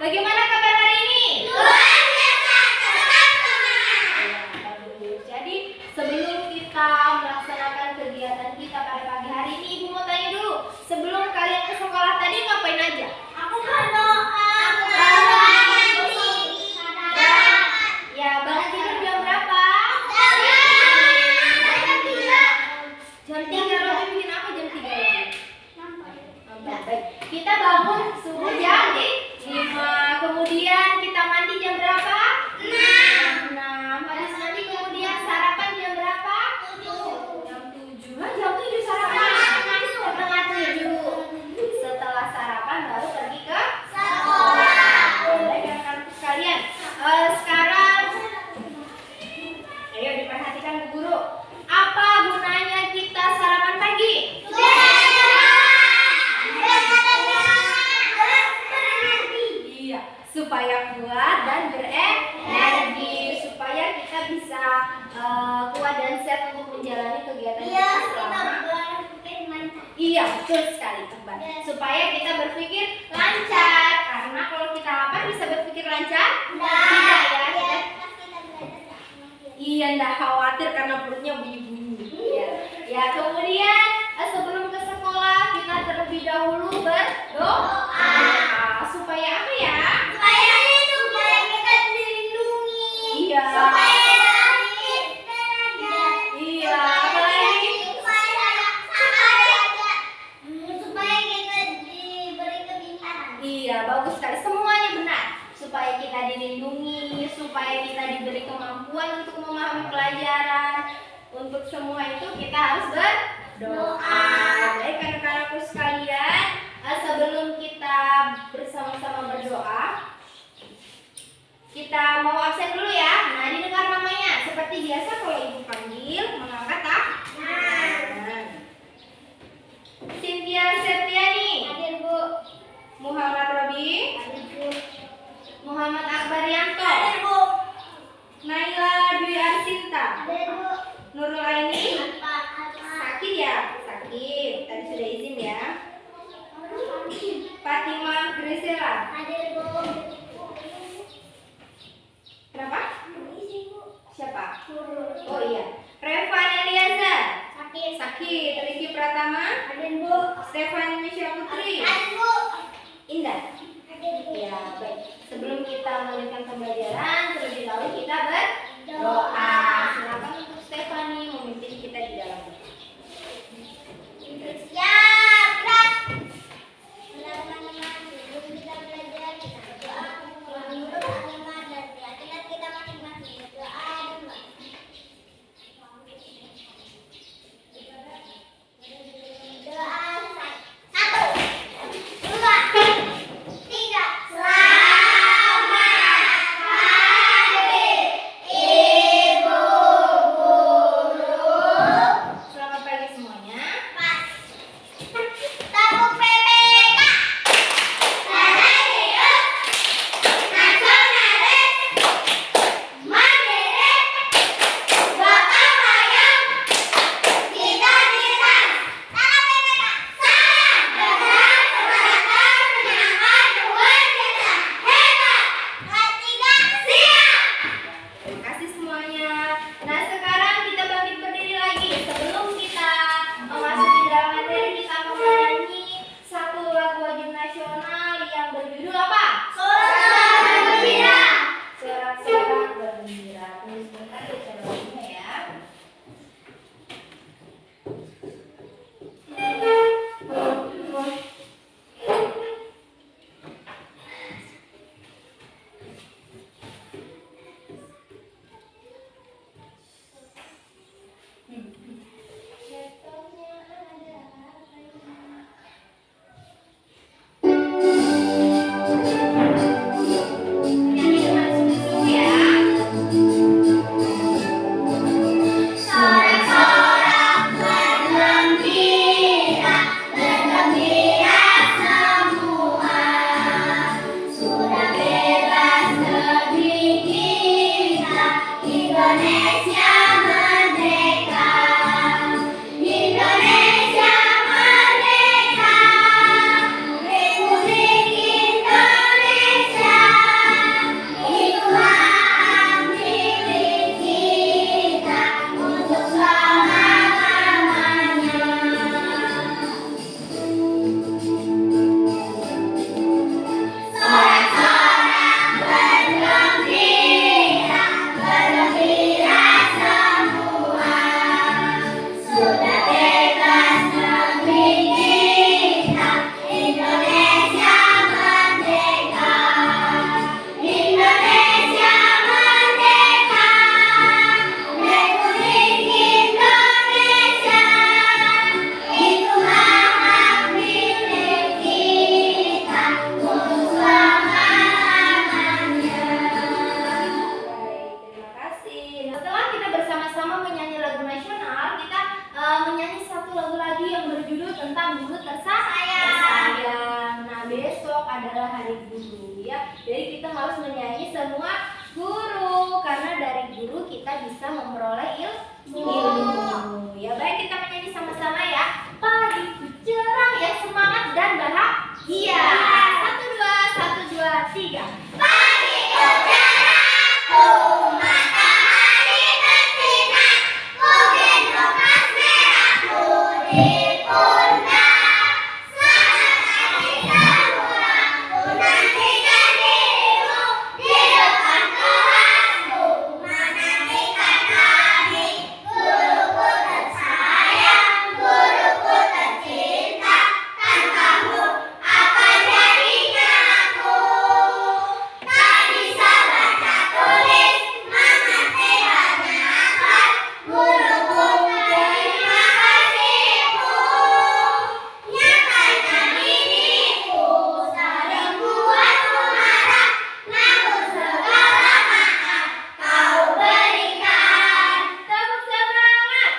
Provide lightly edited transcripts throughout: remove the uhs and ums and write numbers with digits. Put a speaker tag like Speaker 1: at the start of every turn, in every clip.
Speaker 1: Bagaimana kabar hari ini?
Speaker 2: Luar biasa, tetap semangat.
Speaker 1: Bagus. Jadi sebelum kita melaksanakan kegiatan kita pada pagi hari ini, Ibu mau tanya dulu, sebelum kalian ke sekolah tadi ngapain aja?
Speaker 2: Aku berdoa.
Speaker 1: Ya, bangun tidur jam berapa? Jam 3 lebih. Bikin apa jam 3 lebih? Baik. Kita bangun subuh jam 5. Kemudian kita mandi jam berapa? 6. Habis mandi kemudian sarapan jam berapa? Jam 7. Jam 7 sarapan? Setengah 7. Setelah sarapan baru pergi ke sekolah. Baik anak-anakku sekalian. Sekarang ayo diperhatikan Bu Guru. Apa gunanya kita sarapan pagi? Iya, supaya kuat dan berenergi, supaya kita bisa kuat dan sehat untuk menjalani kegiatan kita selama. Iya, betul sekali teman. Supaya kita berpikir lancar, karena kalau kita lapar bisa berpikir lancar? Tidak ya. Iya, enggak khawatir karena perutnya bunyi-bunyi. Ya, kemudian sebelum ke sekolah kita terlebih dahulu berdoa. Supaya apa ya?
Speaker 2: Supaya kita dilindungi.
Speaker 1: Iya. Iya, apalagi?
Speaker 2: Supaya kita diberi kebijakan.
Speaker 1: Iya, bagus sekali. Semuanya benar. Supaya kita dilindungi, supaya kita diberi kemampuan untuk memahami pelajaran. Untuk semua itu kita harus berdoa. Baik anak-anakku sekalian, sebelum kita bersama-sama berdoa, kita mau absen dulu ya. Nah, didengar namanya. Seperti biasa kalau Ibu panggil, mengangkat tangan. Cynthia Septiani.
Speaker 2: Hadir, Bu.
Speaker 1: Muhammad Robi.
Speaker 2: Hadir, Bu.
Speaker 1: Muhammad Akbarianto.
Speaker 2: Hadir, Bu.
Speaker 1: Naila Dwi Arsinta.
Speaker 2: Hadir, Bu.
Speaker 1: Nurul Aini.
Speaker 2: Apa?
Speaker 1: Sakit ya? Sakit. Tadi sudah izin ya. Fatima Grisela.
Speaker 2: Hadir, Bu.
Speaker 1: Kenapa? Siapa?
Speaker 2: Bu.
Speaker 1: Oh iya. Revan Eliazar.
Speaker 2: Sakit.
Speaker 1: Sakit. Riki Pratama.
Speaker 2: Hadir, Bu.
Speaker 1: Stefani Misha Putri.
Speaker 2: Hadir, Bu.
Speaker 1: Indah.
Speaker 2: Hadir, Bu.
Speaker 1: Ya, baik. Sebelum kita melanjutkan pembelajaran, terlebih dahulu kita berdoa. Silakan untuk Stefani memimpin kita di dalam doa.
Speaker 2: Ya, berat. Teman-teman, sebelum kita belajar, kita berdoa. Menurut agama dan keyakinan kita masing-masing, berdoa dan berdoa. Doa selesai. 1, 2, 3. Selamat
Speaker 1: adalah hari guru ya. Jadi kita harus menyayangi semua guru karena dari guru kita bisa memperoleh ilmu. Ya baik, kita menyanyi sama-sama ya. Pagiku cerah ya, semangat dan bahagia. Satu dua tiga.
Speaker 2: Pagiku cerahku, matahari bersinar, ku gendong kas merahku di pundak. Selamat pagi semua, ku nantikan dirimu di depan kelasku, menantikan hari guruku tersayang, guruku tercinta. Tanpamu apa jadinya aku? Tak bisa baca tulis, mengerti banyak hal. Guruku, terima kasihmu. Nyatanya diriku sering buatku marah, namun segala maaf kau berikan.
Speaker 1: Tepuk semangat.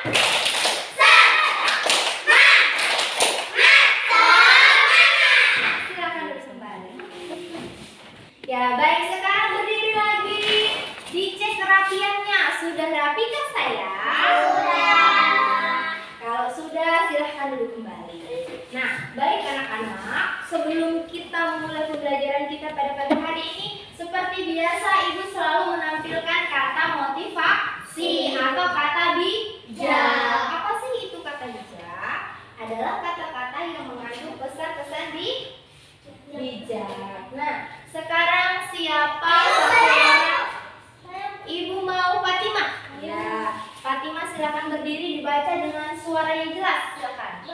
Speaker 1: Silakan duduk kembali. Ya baik, sekarang berdiri lagi. Dicek kerapiannya. Sudah rapikah sayang? Kalau sudah, silahkan duduk kembali. Nah, baik anak-anak, sebelum kita memulai pembelajaran kita pada pagi hari ini, seperti biasa Ibu selalu menampilkan kata motivasi atau kata bijak. Apa sih itu kata bijak? Adalah kata-kata yang mengandung pesan-pesan bijak. Nah, sekarang siapa saudara? Ibu mau Fatimah? Ya, Fatimah silakan berdiri, dibaca dengan suara yang jelas. Silakan.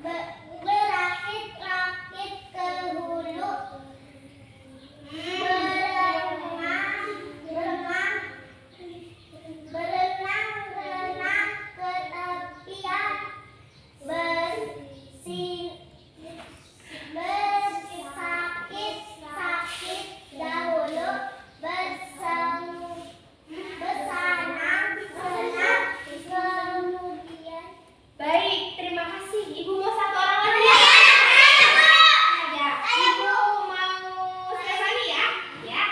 Speaker 2: Berakit-rakit ke hulu, berenang-renang ke tepian, bersakit-sakit dahulu, bersenang-senang kemudian.
Speaker 1: Baik, terima kasih. Ibu mau satu orang lagi ya? Ya, Ibu mau Stefani ya? Ya.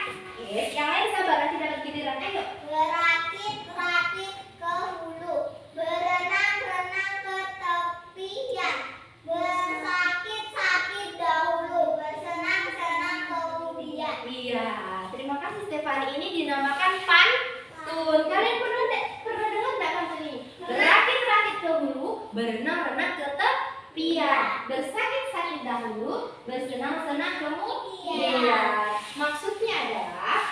Speaker 1: Yes, yang lain sabar, nanti dapat giliran. Ayo.
Speaker 2: Berakit-rakit ke hulu, berenang-renang ke tepian, bersakit-sakit dahulu, bersenang-senang kemudian.
Speaker 1: Iya, terima kasih Stefani. Ini dinamakan pantun. Kalian pernah dengar nggak pantun ini? Berakit-rakit ke hulu, berenang-renang ke tepian, bersakit-sakit dahulu, bersenang-senang kemudian. Maksudnya adalah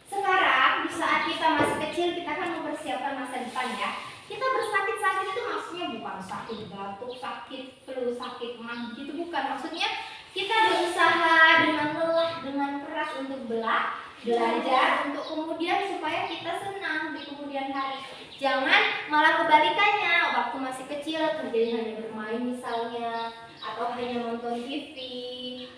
Speaker 1: sekarang di saat kita masih kecil, kita kan mempersiapkan masa depan ya. Kita bersakit-sakit itu maksudnya bukan sakit batuk, sakit flu, sakit mah gitu, bukan. Maksudnya kita berusaha dengan lelah, dengan keras untuk belajar untuk kemudian supaya kita senang di kemudian hari. Jangan malah kebalikannya, waktu masih kecil kerjanya hanya bermain misalnya, atau hanya nonton TV,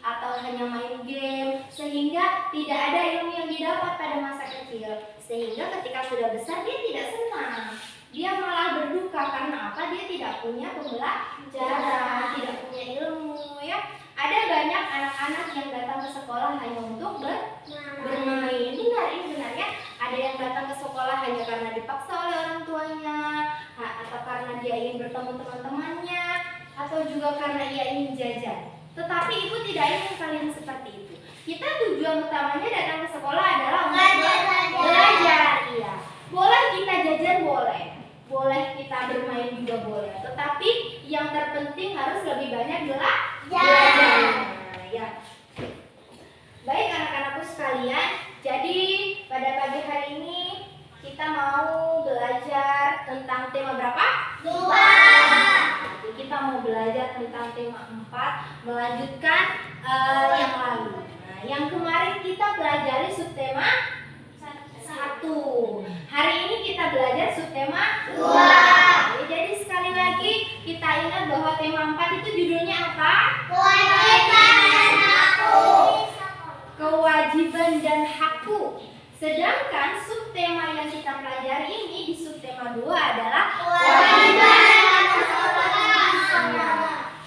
Speaker 1: atau hanya main game, sehingga tidak ada ilmu yang didapat pada masa kecil. Sehingga ketika sudah besar dia tidak senang, dia malah berduka karena apa? Dia tidak punya pembelajaran, tidak punya ilmu ya. Ada banyak anak-anak yang datang ke sekolah hanya untuk bermain. Benar, ini benar ya. Ada yang datang ke sekolah hanya karena dipaksa oleh orang tuanya, atau karena dia ingin bertemu teman-temannya, atau juga karena ia ingin jajan. Tetapi ibu tidak ingin kalian seperti itu. Kita tujuan utamanya datang ke sekolah adalah untuk belajar. Iya. Boleh kita jajan, boleh kita bermain juga boleh. Tetapi yang terpenting harus lebih banyak belajar. Ya. Baik anak-anakku sekalian, jadi pada pagi hari ini kita mau belajar tentang tema berapa? 2. Jadi kita mau belajar tentang tema 4, melanjutkan yang lalu. Nah, yang kemarin kita pelajari subtema 1. Hari ini kita belajar subtema 2. Jadi sekali lagi kita ingat bahwa tema 4 itu judulnya apa? Kewajiban dan hakku. Sedangkan subtema yang kita pelajari ini di subtema 2 adalah kewajiban dan hakku.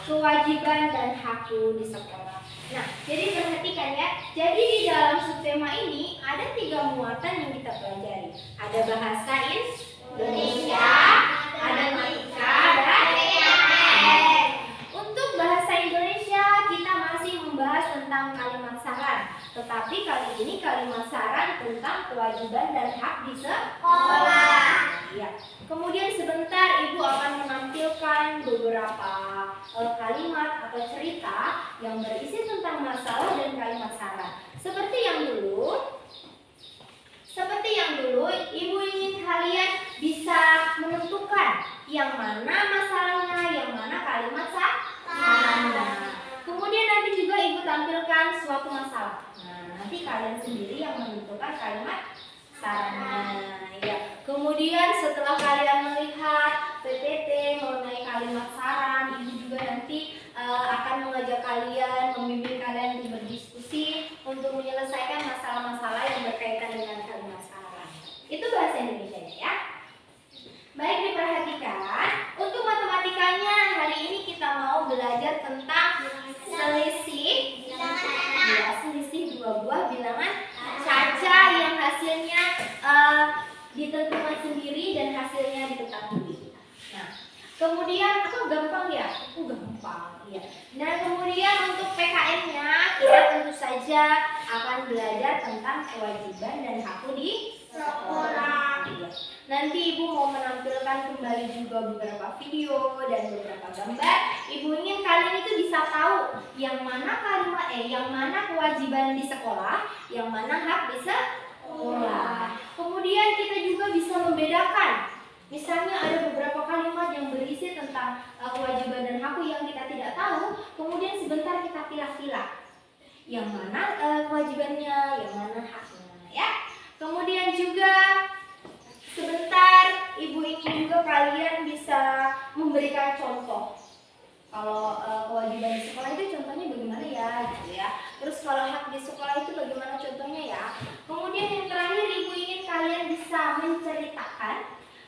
Speaker 1: kewajiban dan hakku di sekolah. Nah, jadi perhatikan ya. Jadi di dalam subtema ini ada 3 muatan yang kita pelajari. Ada bahasa Indonesia, ada matematika, dan IPS. Untuk bahasa Indonesia kita masih membahas tentang kalimat saran. Tetapi kali ini kalimat saran tentang kewajiban dan hak di sekolah. Ya. Kemudian sebentar Ibu akan menampilkan beberapa kalimat atau cerita yang berisi tentang masalah dan kalimat saran. Seperti yang dulu, Ibu ingin kalian bisa menentukan yang mana masalahnya, yang mana kalimat sarannya. Kemudian nanti juga Ibu tampilkan suatu masalah. Nah, nanti kalian sendiri yang menentukan kalimat sarannya. Ya. Kemudian setelah kalian melihat PPT mengenai kalimat saran, Ibu juga nanti akan mengajak kalian, membimbing kalian untuk berdiskusi untuk menyelesaikan masalah-masalah yang berkaitan dengan kalimat saran. Itu bahasa Indonesia ya. Baik, diperhatikan. Untuk matematikanya hari ini kita mau belajar tentang selisih. Ya, selisih 2 buah bilangan caca yang hasilnya ditentukan sendiri dan hasilnya diketahui. Nah, kemudian gampang ya? Gampang. Ya. Nah, kemudian untuk PKN-nya kita tentu saja akan belajar tentang kewajiban dan hakku di sekolah. Ya. Nanti Ibu mau menampilkan kembali juga beberapa video dan beberapa gambar. Ibu ingin kalian itu bisa tahu yang mana yang mana kewajiban di sekolah, yang mana hak di sekolah. Kemudian kita juga bisa membedakan. Misalnya ada beberapa kalimat yang berisi tentang kewajiban dan hakku yang kita tidak tahu, kemudian sebentar kita pilah-pilah. Yang mana kewajibannya, yang mana haknya, ya. Kemudian juga sebentar Ibu ingin juga kalian bisa memberikan contoh. Kalau kewajiban di sekolah itu contohnya bagaimana ya, gitu ya. Terus kalau hak di sekolah itu bagaimana contohnya ya. Kemudian yang terakhir Ibu ingin kalian bisa menceritakan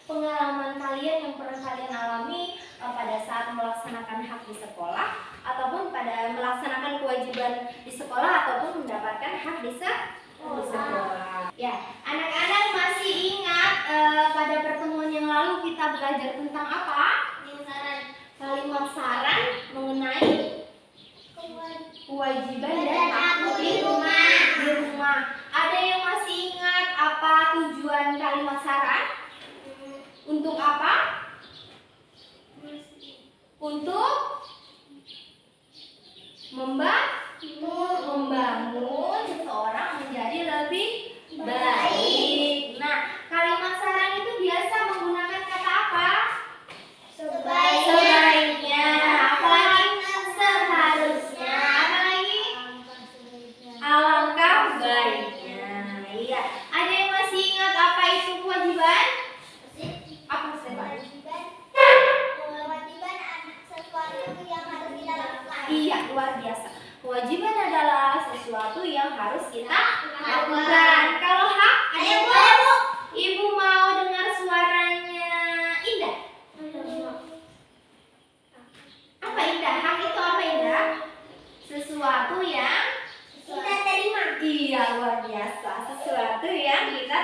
Speaker 1: pengalaman kalian yang pernah kalian alami pada saat melaksanakan hak di sekolah ataupun pada melaksanakan kewajiban di sekolah ataupun mendapatkan hak di sekolah. Ya, anak-anak masih ingat pada pertemuan yang lalu kita belajar tentang apa? Kalimat saran mengenai kewajiban dan hakku di rumah. Ada yang masih ingat apa tujuan kalimat saran? Untuk apa? Untuk membangun seseorang menjadi lebih baik. Nah, kalimat saran itu biasa menggunakan kata apa? Sebaiknya. Apalagi seharusnya. Apalagi alangkah baiknya. Iya. Ada yang masih ingat apa itu kewajiban? Apa kewajiban?
Speaker 2: Kewajiban sesuatu yang harus kita lakukan.
Speaker 1: Iya, luar biasa. Kewajiban adalah sesuatu yang harus kita lakukan. Kalau hak, ada yang boleh, Bu? Ibu mau dengar suaranya Indah. Apa Indah? Hak itu apa Indah? Sesuatu yang
Speaker 2: Kita terima.
Speaker 1: iya, luar biasa. Sesuatu yang kita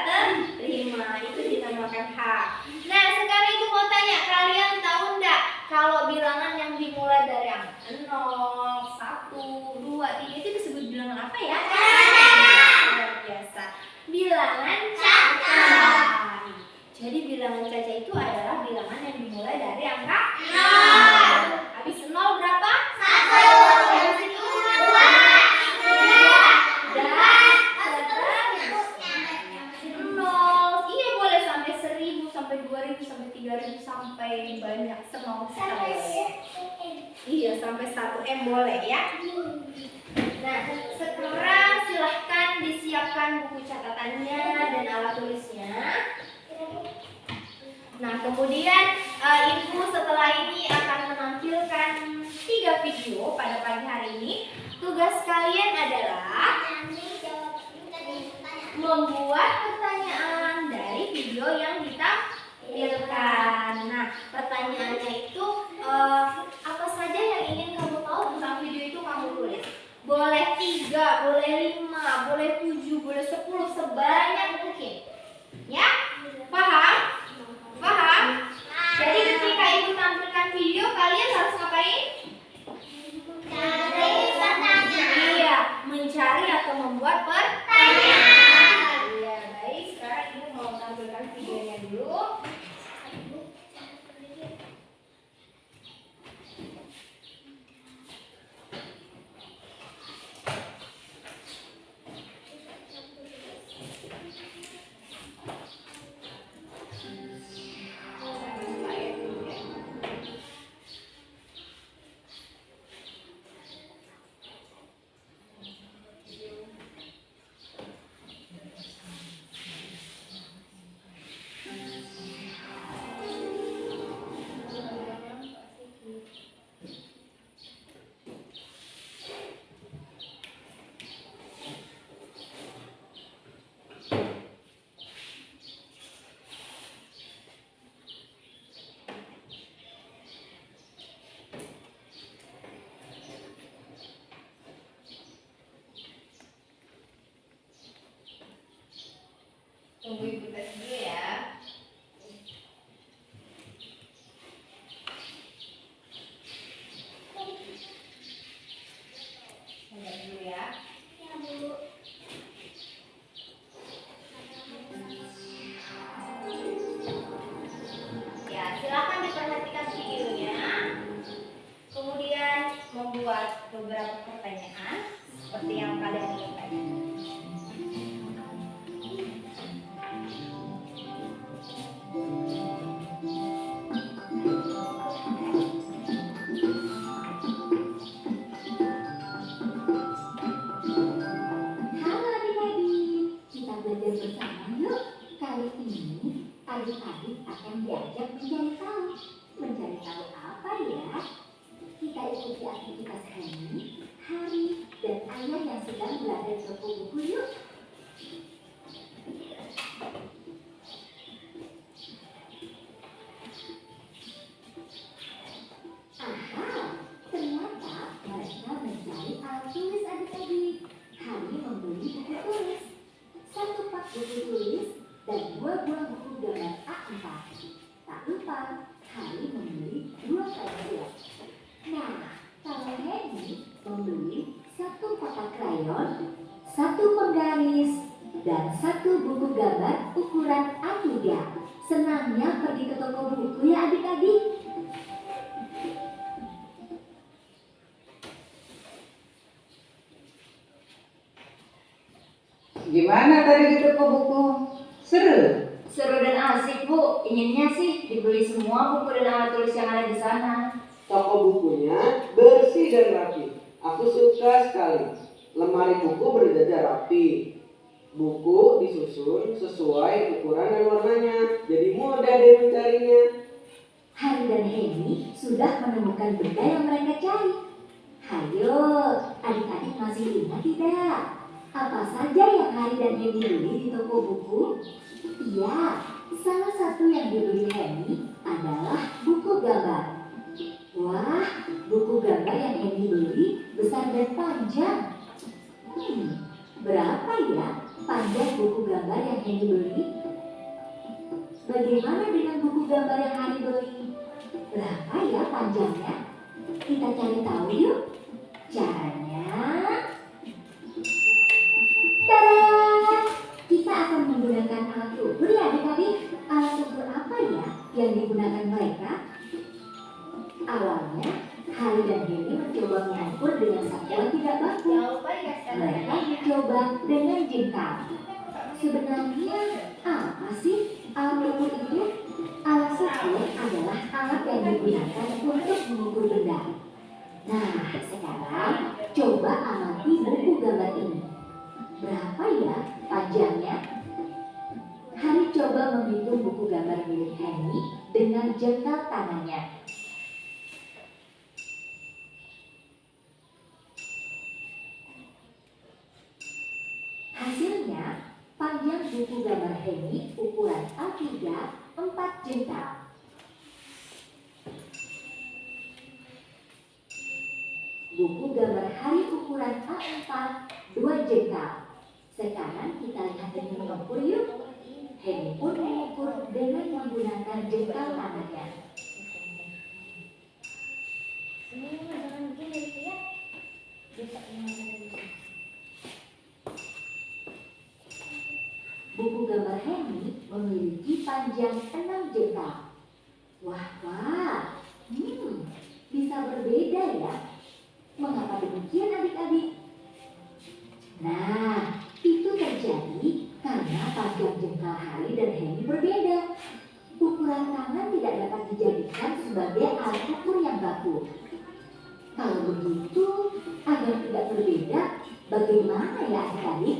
Speaker 1: terima. Itu dinamakan hak. Nah, sekarang Ibu mau tanya, kalian tahu enggak kalau bilangan yang dimulai dari angka 0, 1, 2, 3 itu disebut bilangan apa ya? Luar biasa. Bilangan caca. Jadi bilangan caca itu adalah bilangan yang dimulai dari angka 0. Habis 0 berapa? 1. Habis itu 2, 3, dan seterusnya. 0. Iya, boleh sampai 1000, sampai 2000, sampai 3000, sampai banyak senol sekali. Iya, sampai 1M boleh ya. Nah, sekarang silahkan disiapkan buku catatannya dan alat tulisnya. Nah, kemudian Ibu setelah ini akan menampilkan 3 video pada pagi hari ini. Tugas kalian adalah membuat pertanyaan dari video yang ditampilkan. Nah, pertanyaannya itu apa saja yang ingin 3, boleh 5, boleh 7, boleh 10, sebanyak mungkin. Ya? Paham? Paham? Jadi ketika ibu tampilkan video, kalian harus ngapain?
Speaker 2: Cari pertanyaan.
Speaker 1: Iya, mencari atau membuat pertanyaan. Iya, baik. Sekarang ibu mau tampilkan videonya dulu. Tunggu ibu tes dulu ya. Sebentar dulu ya.
Speaker 2: Ya, Bu.
Speaker 1: Ya, silakan diperhatikan videonya. Kemudian membuat beberapa pertanyaan seperti yang kalian lihat tadi.
Speaker 3: Halo adik-adik, kita belajar bersama yuk. Kali ini adik-adik akan diajak mencari tahu. Mencari tahu apa ya? Kita ikuti aktivitas Henny, Hari, dan Ayah yang sedang belajar toko buku yuk. Aha, ternyata mereka mencari alat tulis adik-adik. Hari membeli buku tulis, 1 pak buku tulis, dan 2 buah buku gambar A4. Tak lupa, Hari membeli 2 pensil. Nah, kalau Henny membeli 1 kotak krayon, 1 penggaris, dan 1 buku gambar ukuran A3. Senangnya pergi ke toko buku ya adik-adik.
Speaker 4: Gimana tadi di toko buku? Seru?
Speaker 3: Seru dan asik Bu, inginnya sih dibeli semua buku dan alat tulis yang ada di sana.
Speaker 4: Toko bukunya bersih dan rapi. Aku suka sekali. Lemari buku berjajar rapi. Buku disusun sesuai ukuran dan warnanya. Jadi mudah deh mencarinya.
Speaker 3: Hari dan Henny sudah menemukan benda yang mereka cari. Hayo, adik-adik masih ingat tidak? Apa saja yang Hari dan Henny beli di toko buku? Iya, salah satu yang dibeli Henny adalah buku gambar. Wah, buku gambar yang Henny beli besar dan panjang. Berapa ya panjang buku gambar yang Henny beli? Bagaimana dengan buku gambar yang Hari beli? Berapa ya panjangnya? Kita cari tahu yuk. Caranya, tada! Kita akan menggunakan alat ukur ya adik-adik. Alat ukur apa ya yang digunakan mereka? Awalnya, Hari dan Henny mencoba mengukur dengan satuan tidak baku.
Speaker 1: Jangan lupa dikasih tanda
Speaker 3: Mereka
Speaker 1: ya.
Speaker 3: mencoba dengan jengkal. Sebenarnya apa sih alat ukur itu? Alat ukur adalah alat yang digunakan untuk mengukur benda. Nah, sekarang coba amati buku gambar ini. Berapa ya panjangnya? Hari coba menghitung buku gambar milik Henny dengan jengkal tangannya. Hasilnya, panjang buku gambar Henny ukuran A3 4 jengkal. Buku buku gambar hari ukuran A4 2 jengkal. Sekarang kita lihat Henny mengukur yuk. Henny pun mengukur dengan menggunakan jengkal tangannya.
Speaker 2: Jangan begini ya.
Speaker 3: Buku gambar Henny memiliki panjang 6 jengkal. Wah, bisa berbeda ya. Mengapa demikian adik-adik? Nah, itu terjadi karena panjang jengkal Hari dan Henny berbeda. Ukuran tangan tidak dapat dijadikan sebagai alat ukur yang baku. Kalau begitu, agar tidak berbeda, bagaimana ya adik-adik?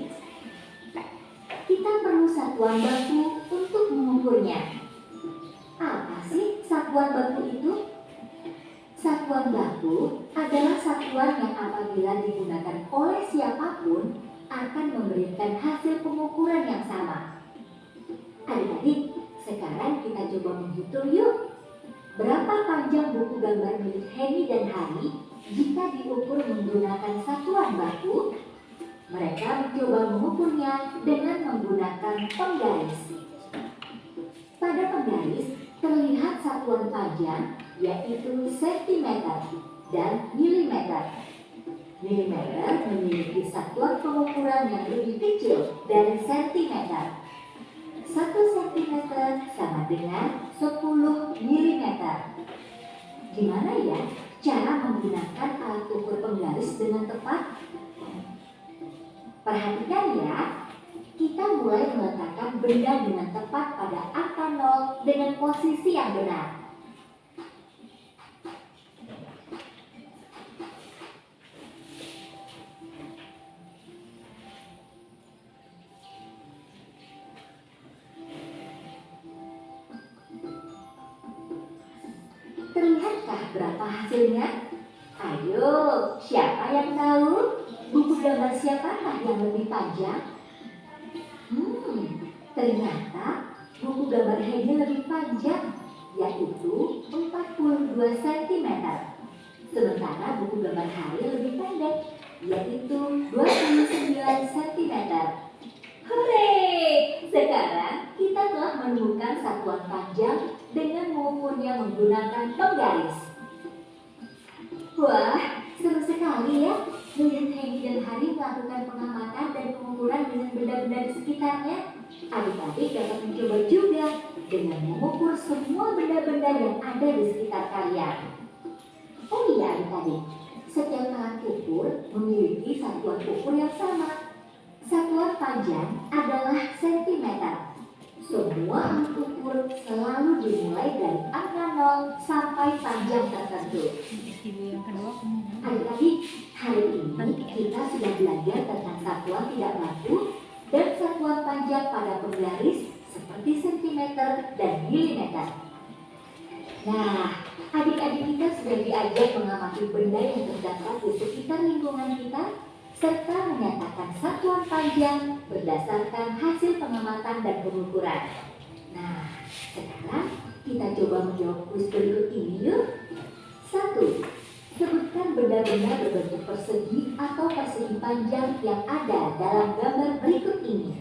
Speaker 3: Kita perlu satuan baku untuk mengukurnya. Apa sih satuan baku itu? Satuan baku adalah satuan yang apabila digunakan oleh siapapun akan memberikan hasil pengukuran yang sama. Adik-adik, sekarang kita coba menghitung yuk. Berapa panjang buku gambar milik Henny dan Hari jika diukur menggunakan satuan baku? Mereka mencoba mengukurnya dengan menggunakan penggaris. Pada penggaris terlihat satuan panjang yaitu sentimeter dan milimeter. Milimeter memiliki satuan pengukuran yang lebih kecil dari sentimeter. 1 sentimeter sama dengan 10 milimeter. Gimana ya cara menggunakan alat ukur penggaris dengan tepat? Perhatikan ya, kita mulai meletakkan benda dengan tepat pada angka 0 dengan posisi yang benar. Terlihatkah berapa hasilnya? Ayo, siapa yang tahu? Buku gambar siapakah yang lebih panjang? Ternyata buku gambar Henny lebih panjang, yaitu 42 cm. Sementara buku gambar Hari lebih pendek, yaitu 29 cm. Hore! Sekarang kita telah menemukan satuan panjang dengan mengukurnya menggunakan penggaris. Wah, seru sekali ya melihat Henny dan Hari melakukan pengamatan dan pengukuran dengan benda-benda di sekitarnya. Adik-adik dapat mencoba juga dengan mengukur semua benda-benda yang ada di sekitar kalian. Oh iya adik-adik, setiap alat ukur memiliki satuan ukur yang sama. Satuan panjang adalah sentimeter. Semua alat ukur selalu dimulai dari angka 0 sampai panjang tertentu. Adik-adik, hari ini kita sudah belajar tentang satuan tidak baku dan satuan panjang pada penggaris seperti sentimeter dan milimeter. Nah, adik-adik kita sudah diajar mengamati benda yang terdapat di sekitar lingkungan kita serta menyatakan satuan panjang berdasarkan hasil pengamatan dan pengukuran. Nah, sekarang kita coba menjawab kuis berikut ini yuk. 1. Sebutkan benda-benda berbentuk persegi atau persegi panjang yang ada dalam gambar berikut ini.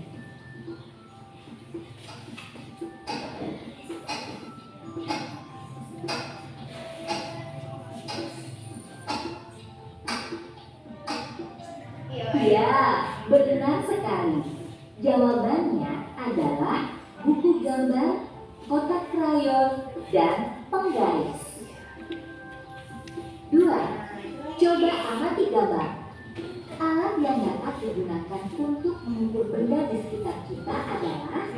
Speaker 3: Ya, benar sekali. Jawabannya adalah buku gambar, kotak krayon, dan penggaris. 2. Coba amati gambar. Alat yang dapat digunakan untuk mengukur benda di sekitar kita adalah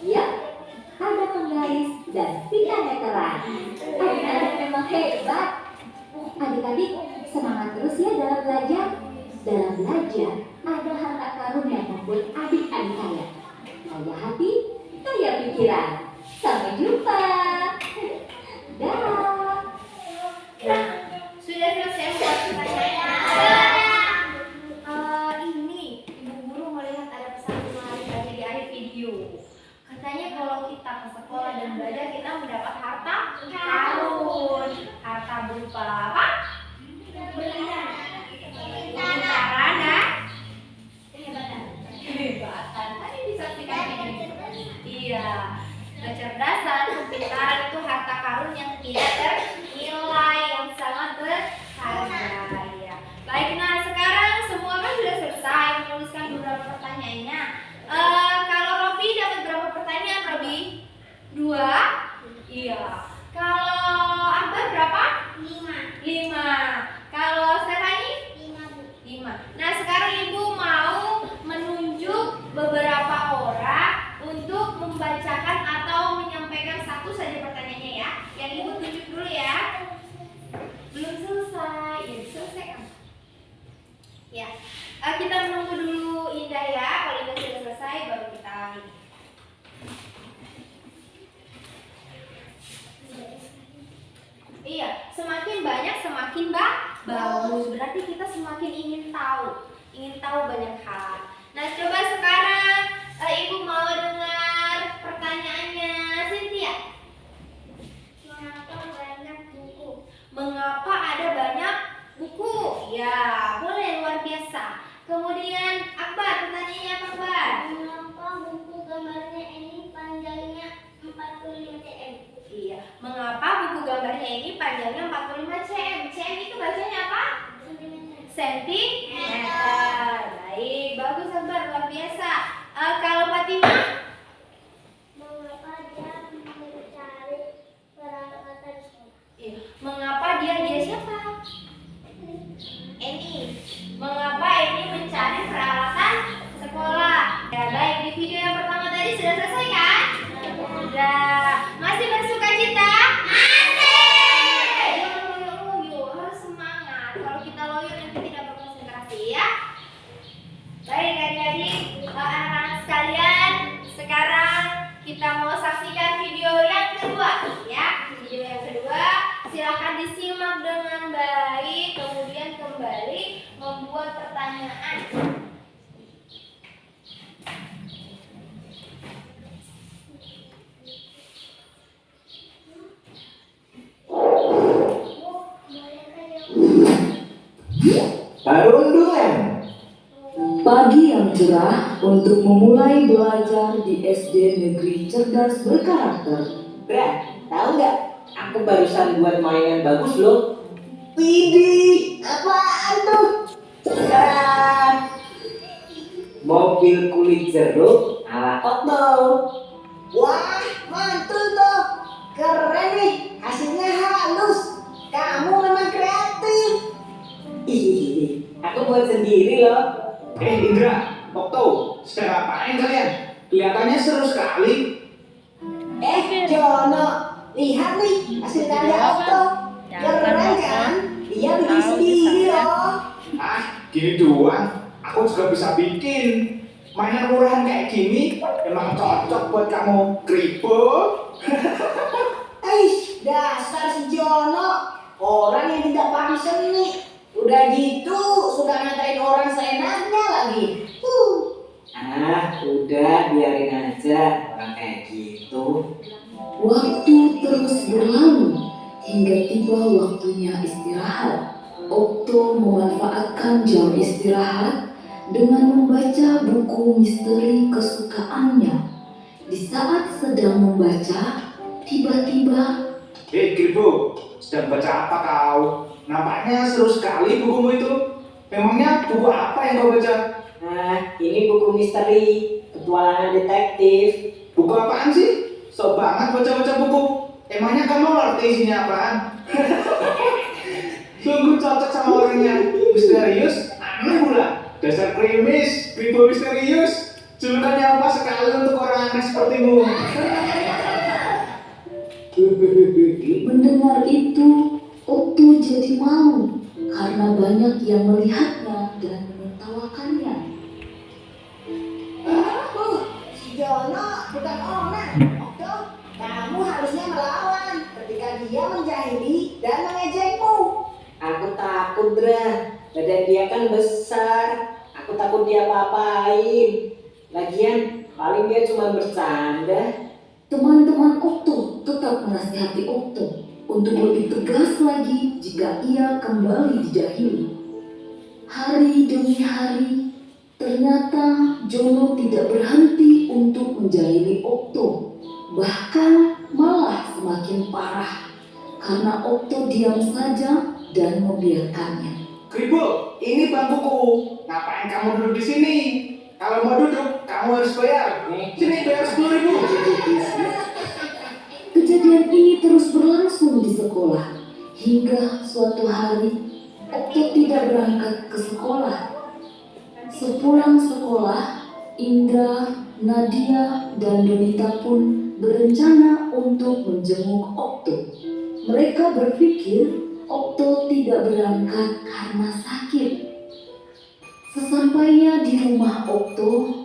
Speaker 3: ya, ada penggaris dan pita meteran. Adik-adik memang hebat. Adik-adik semangat terus ya dalam belajar. Dalam belajar ada harta karun yang membuat adik-adik kaya. Kaya hati, kaya pikiran. Sampai jumpa. Dah.
Speaker 1: Nah, sudah selesai membuat pertanyaannya. Ini Ibu Guru mulai review. Katanya kalau kita ke sekolah dan belajar kita mendapat harta karun. Harta berupa apa? Kepintaran dan kehebatan. Tadi disaksikan ini. Iya. Kecerdasan, kepintaran itu harta karun yang tidak ternilai, yang sangat berharga. Ya. Baik, nah sekarang semua kan sudah selesai menuliskan beberapa pertanyaannya. Kalau Robi dapat berapa pertanyaan, Robi? 2? Iya. Kalau Akbar berapa? 5. Kalau Stefani? 5. Nah sekarang Ibu mau menunjuk beberapa orang untuk membacakan atau menyampaikan satu saja pertanyaannya ya. Yang Ibu tunjuk dulu ya. Belum selesai. Ya selesai kan? Ya. Kita menunggu dulu Indah ya. Kalau Indah sudah selesai baru kita ini. Iya, semakin banyak semakin bagus. Berarti kita semakin ingin tahu banyak hal. Nah, coba sekarang Ibu mau dengar pertanyaannya Cynthia. Mengapa ada banyak buku? Ya, boleh, luar biasa. Kemudian Akbar, pertanyaannya apa, Akbar?
Speaker 2: Mengapa buku gambarnya ini panjangnya 45 cm?
Speaker 1: Iya, mengapa buku gambarnya ini panjangnya 45 cm? Cm itu bacanya apa? Sentimeter. Baik, bagus Akbar, luar biasa. Kalau Fatimah?
Speaker 2: Mengapa dia mencari peralatan sekolah?
Speaker 1: Iya. Mengapa dia siapa? Eni. Mengapa Eni mencari peralatan sekolah? Ya baik, di video yang pertama tadi sudah selesai kan? Sudah. Masih bersuka cita? Masih. Ayo, harus semangat. Kalau kita loyo nanti tidak berkonsentrasi ya. Baik adik-adik, anak-anak sekalian, sekarang kita mau saksikan video yang kedua ya. Video yang kedua silakan disimak dengan baik, kemudian kembali membuat pertanyaan.
Speaker 4: Perundungan.
Speaker 5: Pagi yang cerah untuk memulai belajar di SD Negeri Cerdas Berkarakter.
Speaker 4: Bra, tahu nggak? Aku barusan buat mainan bagus loh. Widih, apaan tuh? Mobil kulit jeruk ala Otto. Wah, mantul tuh. Keren nih, hasilnya halus. Kamu memang kreatif. Ih, aku buat sendiri loh.
Speaker 6: Indra, Okto, sedang ngapain kalian? Kelihatannya seru sekali.
Speaker 4: Jono, lihat nih hasil karya Otto. Keren kan? Dia bikin sendiri loh.
Speaker 6: Gini doang, aku juga bisa bikin. Mainan murahan kayak gini emang cocok buat kamu, Kribo.
Speaker 4: Dasar si Jono, orang yang tidak paham seni. Udah gitu, suka ngatain orang seenaknya lagi. Udah biarin aja orang kayak gitu.
Speaker 5: Waktu terus berlalu hingga tiba waktunya istirahat. Okto memanfaatkan jam istirahat dengan membaca buku misteri kesukaannya. Di saat sedang membaca, tiba-tiba
Speaker 6: Kribo, sedang baca apa kau? Nampaknya seru sekali bukumu itu. Memangnya buku apa yang kau baca?
Speaker 4: Ini buku misteri, petualangan detektif.
Speaker 6: Buku apaan sih? Sok banget baca-baca buku. Emangnya kamu ngerti isinya apaan? Sungguh cocok sama orangnya. Misterius, aneh pula. Dasar krimis, Kribo misterius. Julukannya apa sekali untuk orang aneh sepertimu.
Speaker 5: mendengar itu, Okto jadi malu karena banyak yang melihatnya dan menertawakannya.
Speaker 4: Si Jono bukan orang. Okto, kamu harusnya melawan ketika dia menjahili dan mengejekmu. Aku takut, Dra. Badan dia kan besar. Aku takut dia apa-apain. Lagian,
Speaker 7: Paling dia cuma bercanda.
Speaker 5: Teman-teman Okto tetap menasihati Okto untuk lebih tegas lagi jika ia kembali dijahili. Hari demi hari, ternyata Jono tidak berhenti untuk menjahili Okto. Bahkan malah semakin parah karena Okto diam saja dan membiarkannya.
Speaker 6: Kribo, ini bangkuku. Ngapain kamu duduk di sini? Kalau mau duduk, kamu harus bayar. Sini bayar 10.000.
Speaker 5: Kejadian ini terus berlangsung di sekolah hingga suatu hari Okto tidak berangkat ke sekolah. Sepulang sekolah, Indra, Nadia, dan Donita pun berencana untuk menjenguk Okto. Mereka berpikir Okto tidak berangkat karena sakit. Sesampainya di rumah Okto,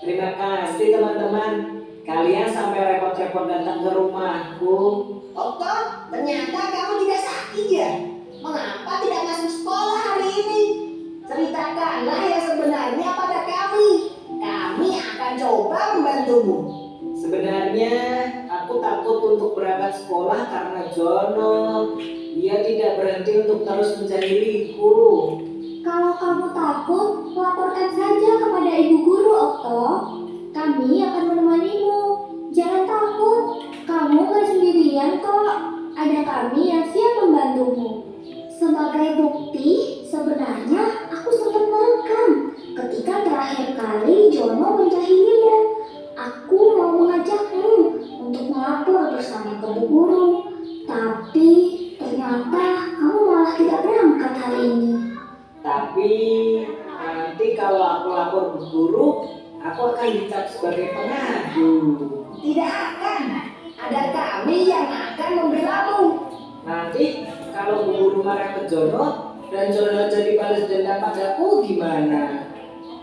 Speaker 7: Terima kasih teman-teman. Kalian sampai repot-repot datang ke rumahku.
Speaker 8: Okto, ternyata kamu tidak sakit ya? Mengapa tidak masuk sekolah hari ini? Ceritakanlah yang sebenarnya pada kami. Kami akan coba membantumu.
Speaker 7: Sebenarnya aku takut untuk berangkat sekolah karena Jono. Dia tidak berhenti untuk terus menjahiliku.
Speaker 2: Kalau kamu takut, laporkan saja kepada ibu guru, Okto. Kami akan menemanimu. Jangan takut, kamu gak sendirian kok. Ada kami yang siap membantumu. Sebagai bukti, sebenarnya aku sempat merekam ketika terakhir kali Jono menjahilimu. Aku mau mengajakmu untuk melapor bersama ke bu guru. Tapi ternyata kamu malah tidak berangkat hari ini.
Speaker 7: Tapi nanti kalau aku lapor ke guru, aku akan dicap sebagai pengadu.
Speaker 8: Tidak akan. Ada kami yang akan membelamu.
Speaker 7: Nanti kalau bu guru marah ke Jono dan Jono jadi balas dendam padaku gimana?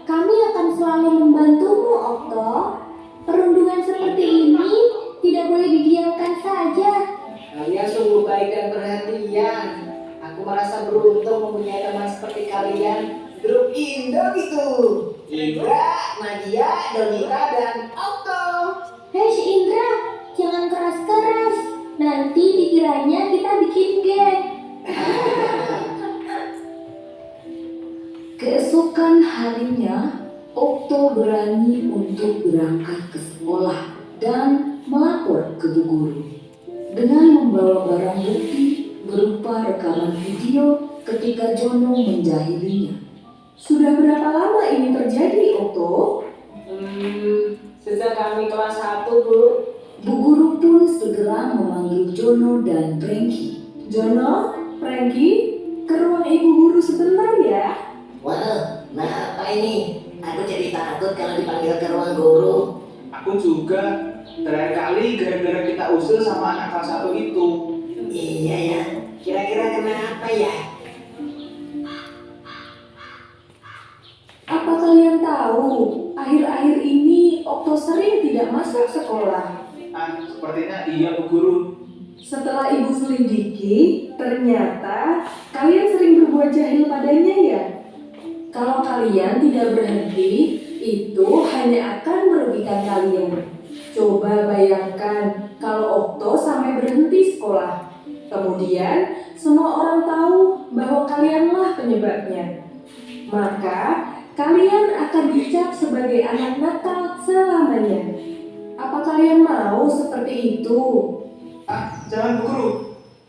Speaker 2: Kami akan selalu membantumu, Okto. Perundungan seperti ini tidak boleh didiamkan saja.
Speaker 7: Kalian sungguh baik dan perhatian. Aku merasa beruntung mempunyai teman seperti kalian.
Speaker 8: Grup Indo gitu. Indra, Nadia, Donita, dan Okto.
Speaker 2: Hei si Indra, jangan keras-keras. Nanti dikiranya kita bikin geng.
Speaker 5: keesokan harinya Okto berani untuk berangkat ke sekolah dan melapor ke bu guru dengan membawa barang bukti berupa rekaman video ketika Jono menjahilinya. Sudah berapa lama ini terjadi, Okto?
Speaker 7: Sejak kami kelas 1, Bu.
Speaker 5: Bu guru pun segera memanggil Jono dan Frankie.
Speaker 9: Jono, Frankie, ke ruang ibu guru sebentar ya.
Speaker 8: Waduh, nah apa ini? Aku jadi takut kalau dipanggil ke ruang guru.
Speaker 6: Aku juga. Terakhir kali gara-gara kita usil sama anak kelas 1 itu.
Speaker 8: Iya ya, kira-kira kenapa ya?
Speaker 9: Apa kalian tahu, akhir-akhir ini Okto sering tidak masuk sekolah.
Speaker 6: Sepertinya iya Bu Guru.
Speaker 9: Setelah ibu selidiki, ternyata kalian sering berbuat jahil padanya ya. Kalau kalian tidak berhenti, itu hanya akan merugikan kalian. Coba bayangkan kalau Okto sampai berhenti sekolah. Kemudian semua orang tahu bahwa kalianlah penyebabnya. Maka kalian akan dicap sebagai anak nakal selamanya. Apa kalian mau seperti itu?
Speaker 6: Jangan Bu Guru.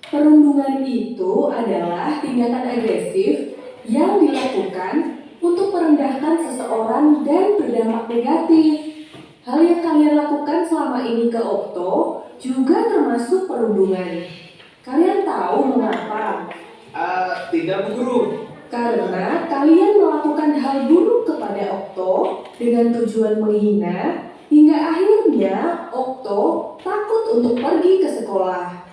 Speaker 9: Perundungan itu adalah tindakan agresif yang dilakukan untuk merendahkan seseorang dan berdampak negatif. Hal yang kalian lakukan selama ini ke Okto juga termasuk perundungan. Kalian tahu mengapa?
Speaker 6: Tidak Bu Guru.
Speaker 9: Karena kalian melakukan hal buruk kepada Okto dengan tujuan menghina, hingga akhirnya Okto takut untuk pergi ke sekolah.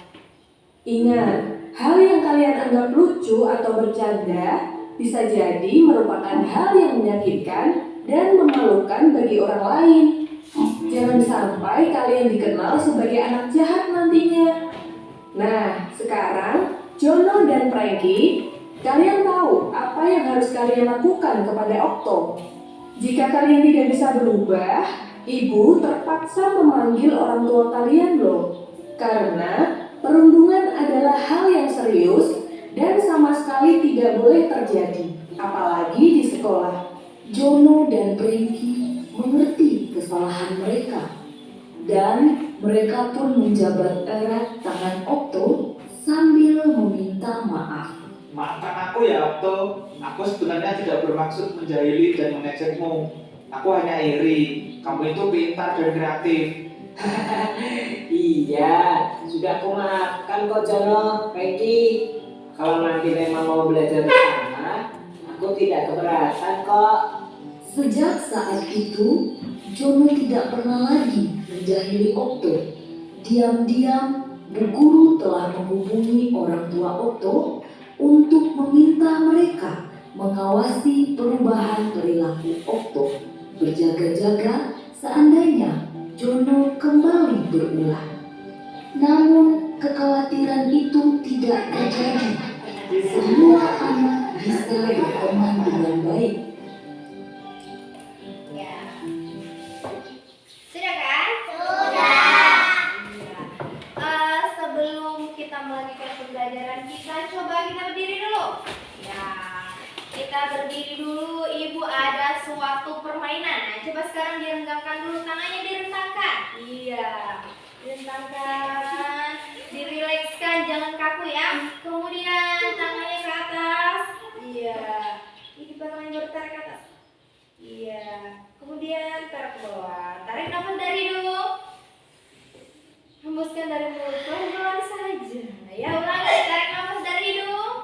Speaker 9: Ingat, hal yang kalian anggap lucu atau bercanda bisa jadi merupakan hal yang menyakitkan dan memalukan bagi orang lain. Jangan sampai kalian dikenal sebagai anak jahat nantinya. Nah, sekarang Jono dan Frankie, kalian tahu apa yang harus kalian lakukan kepada Okto. Jika kalian tidak bisa berubah, Ibu terpaksa memanggil orang tua kalian loh, karena perundungan adalah hal yang serius dan sama sekali tidak boleh terjadi, apalagi di sekolah.
Speaker 5: Jono dan Pringky mengerti kesalahan mereka, dan mereka pun menjabat erat tangan Okto sambil meminta maaf.
Speaker 6: Maafkan aku ya Okto, aku sebenarnya tidak bermaksud menjahili dan mengejekmu. Aku hanya iri, kamu itu pintar dan kreatif.
Speaker 7: Iya, sudah aku maafkan kok Jono, Peggy. Kalau nanti memang mau belajar bersama, aku tidak keberatan kok.
Speaker 5: Sejak saat itu, Jono tidak pernah lagi menjahili Okto. Diam-diam, Bu Guru telah menghubungi orang tua Okto untuk meminta mereka mengawasi perubahan perilaku Okto, berjaga-jaga seandainya Jono kembali berulah. Namun kekhawatiran itu tidak terjadi. Semua anak bisa berteman dengan baik.
Speaker 1: Ya. Sudah kan? Sudah. Sebelum kita melanjutkan pembelajaran kita, coba kita berdiri dulu. Ya. Kita berdiri dulu. Ibu ada suatu permainan. Nah, coba sekarang direntangkan dulu, tangannya direntangkan. Iya. Direntangkan. Dirilekskan, jangan kaku ya. Kemudian tangannya ke atas. Iya. Ini tangannya bertarik ke atas. Iya. Kemudian tarik ke bawah. Tarik nafas dari hidung. Hembuskan dari mulut. Pelan-pelan saja. Ya, ulangi. Tarik nafas dari hidung.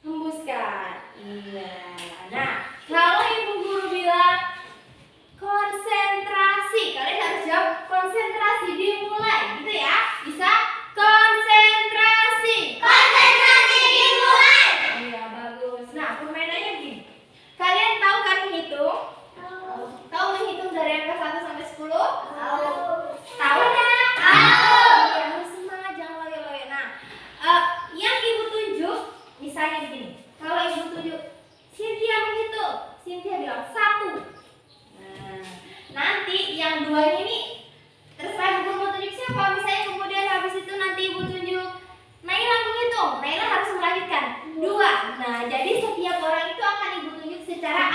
Speaker 1: Hembuskan. Iya. Nah, kalau ibu guru bilang konsentrasi, kalian harus jawab konsentrasi, dimulai, gitu ya. Bisa? Konsentrasi. Konsentrasi dimulai. Iya, bagus. Nah, permainannya begini. Kalian tahu kan menghitung? Tahu menghitung dari angka 1 sampai 10? Tahu nggak? Tahu. Ya, harus semangat, jangan loyo-loyo. Nah, yang ibu tunjuk, misalnya begini. Kalau ibu tunjuk, Cynthia menghitung. Cynthia bilang 1. Nah, nanti yang 2 ini terserah ibu mau tunjuk siapa. Misalnya kemudian habis itu nanti ibu tunjuk Naila menghitung. Naila harus melanjutkan 2. Nah, jadi setiap orang itu akan ibu tunjuk secara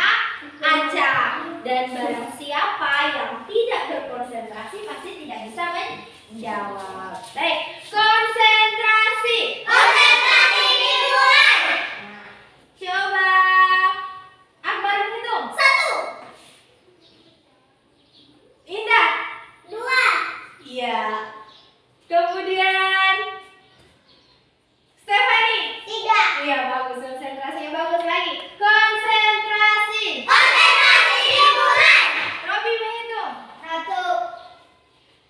Speaker 1: acak. Dan barang siapa yang tidak berkonsentrasi pasti tidak bisa menjawab. Baik, konsentrasi. Konsentrasi dimulai. Nah, coba Akbar menghitung. 1. Indah. 2. Iya. Kemudian Stephanie. 3. Iya, bagus. Konsentrasinya bagus lagi. Konsentrasi. Konsentrasi dimulai. Robi menghitung. 1.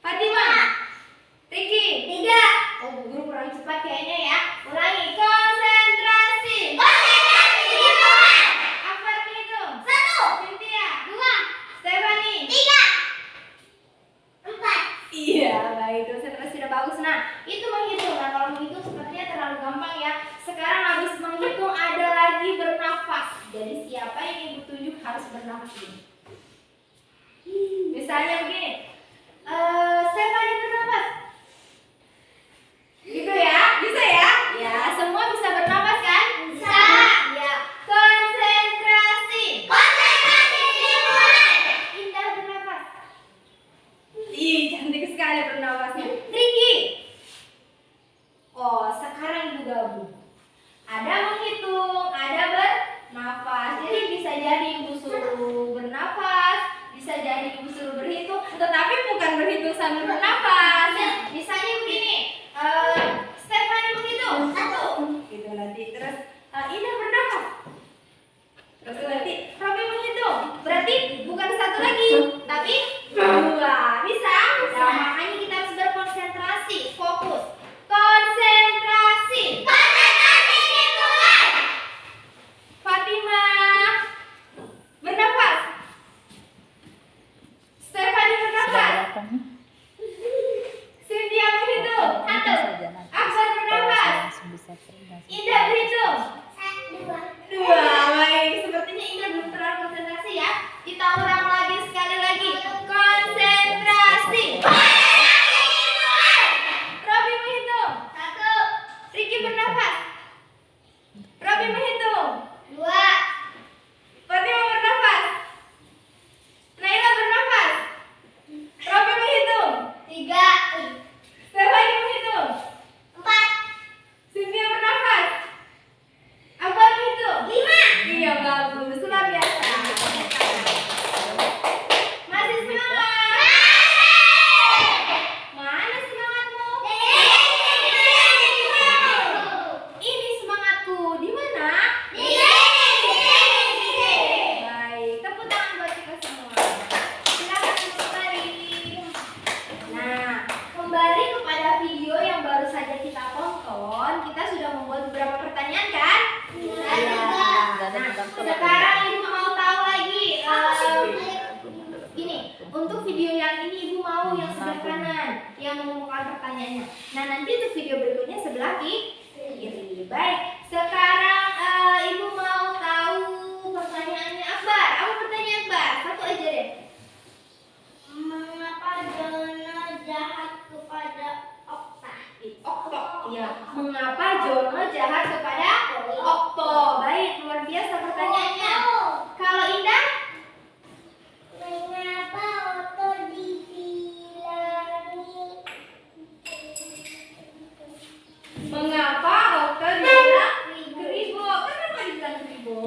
Speaker 1: Fatima. Ricky. 3. Oh, Bu Guru kurang cepat kayaknya ya. Ulangi. Konsentrasi. Konsentrasi dimulai. Akbar menghitung. 1. Cynthia. 2. Stephanie. 3. 4. Iya, baik. Konsentrasi sudah bagus. Nah, itu menghitung. Nah, kalau menghitung sepertinya terlalu gampang ya. Sekarang habis menghitung ada lagi bernafas. Jadi siapa yang ibu tunjuk harus bernafas ini. Misalnya begini. Stephanie bernafas. Gitu ya? Bisa ya? Ya, semua bisa bernafas kan? Bisa. Ya. Konsentrasi. Konsentrasi dimulai. Indah bernafas. Ih, cantik sekali bernafasnya. Ricky. Oh, sekarang ibu gabung. Ada menghitung, ada bernafas. Jadi bisa jadi ibu suruh bernafas, bisa jadi ibu suruh berhitung, tetapi bukan berhitung sambil bernafas. Misalnya begini, Stephanie menghitung 1, gitu nanti. Terus Indah bernafas. Terus nanti Robi menghitung. Berarti bukan 1 lagi, tapi 2. Bisa? Nah, makanya kita harus berkonsentrasi, fokus. Konsentrasi. Konsentrasi dimulai. Fatima bernafas. Stephanie bernafas. Cynthia menghitung. 1. Akbar bernafas. Indah berhitung. 2. Baik, sepertinya Indah belum terlalu konsentrasi ya. Kita ulang lagi sekali lagi. Sekarang ibu mau tahu lagi. Ini untuk video yang ini ibu mau yang sebelah kanan yang mengumumkan pertanyaannya. Nah nanti untuk video berikutnya sebelah kiri. Baik. Sekarang ibu mau tahu pertanyaannya Akbar. Apa pertanyaan Akbar? Satu aja deh.
Speaker 2: Mengapa Jono jahat kepada Okta?
Speaker 1: Okto. Ya. Mengapa Jono jahat kepada Okto? Baik, luar biasa pertanyaannya. Kalau Indah?
Speaker 2: Mengapa Okto dibilangi?
Speaker 1: Mengapa Okto dibilang Kribo? Kenapa dibilang Kribo?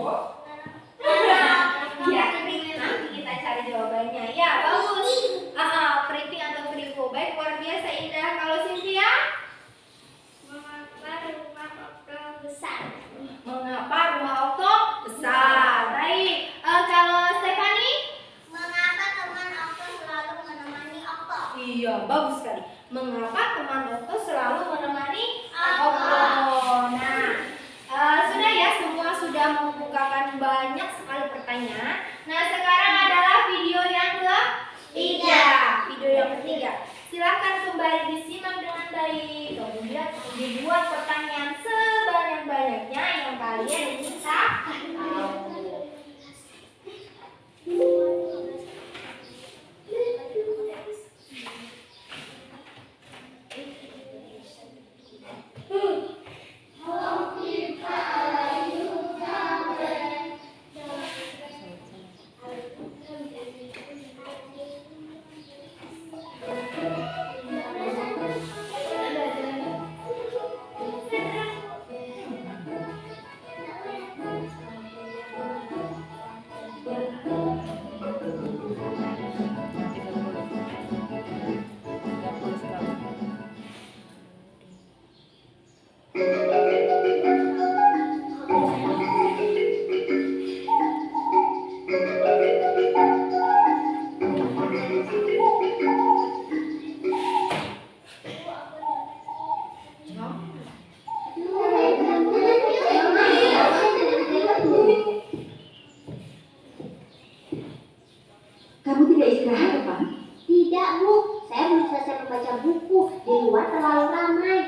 Speaker 1: Ya, nanti kita cari jawabannya. Ya, bagus. Keriting atau kribo. Baik, luar biasa Indah. Kalau Cynthia?
Speaker 2: Mengapa rumah Okto besar?
Speaker 1: Mengapa rumah Okto besar? Baik. Kalau Stephanie?
Speaker 2: Mengapa teman Okto selalu menemani Okto?
Speaker 1: Iya, bagus sekali. Mengapa teman Okto selalu menemani Okto? Nah, sudah ya, semua sudah membukakan banyak sekali pertanyaan. Nah, sekarang adalah video yang ketiga. Video yang ketiga. Silakan kembali disimak dengan baik. Kemudian dibuat pertanyaan sebanyak-banyaknya yang kalian ingin tahu.
Speaker 5: Kamu tidak istirahat apa?
Speaker 2: Tidak, Bu. Saya belum selesai membaca buku. Di luar terlalu ramai.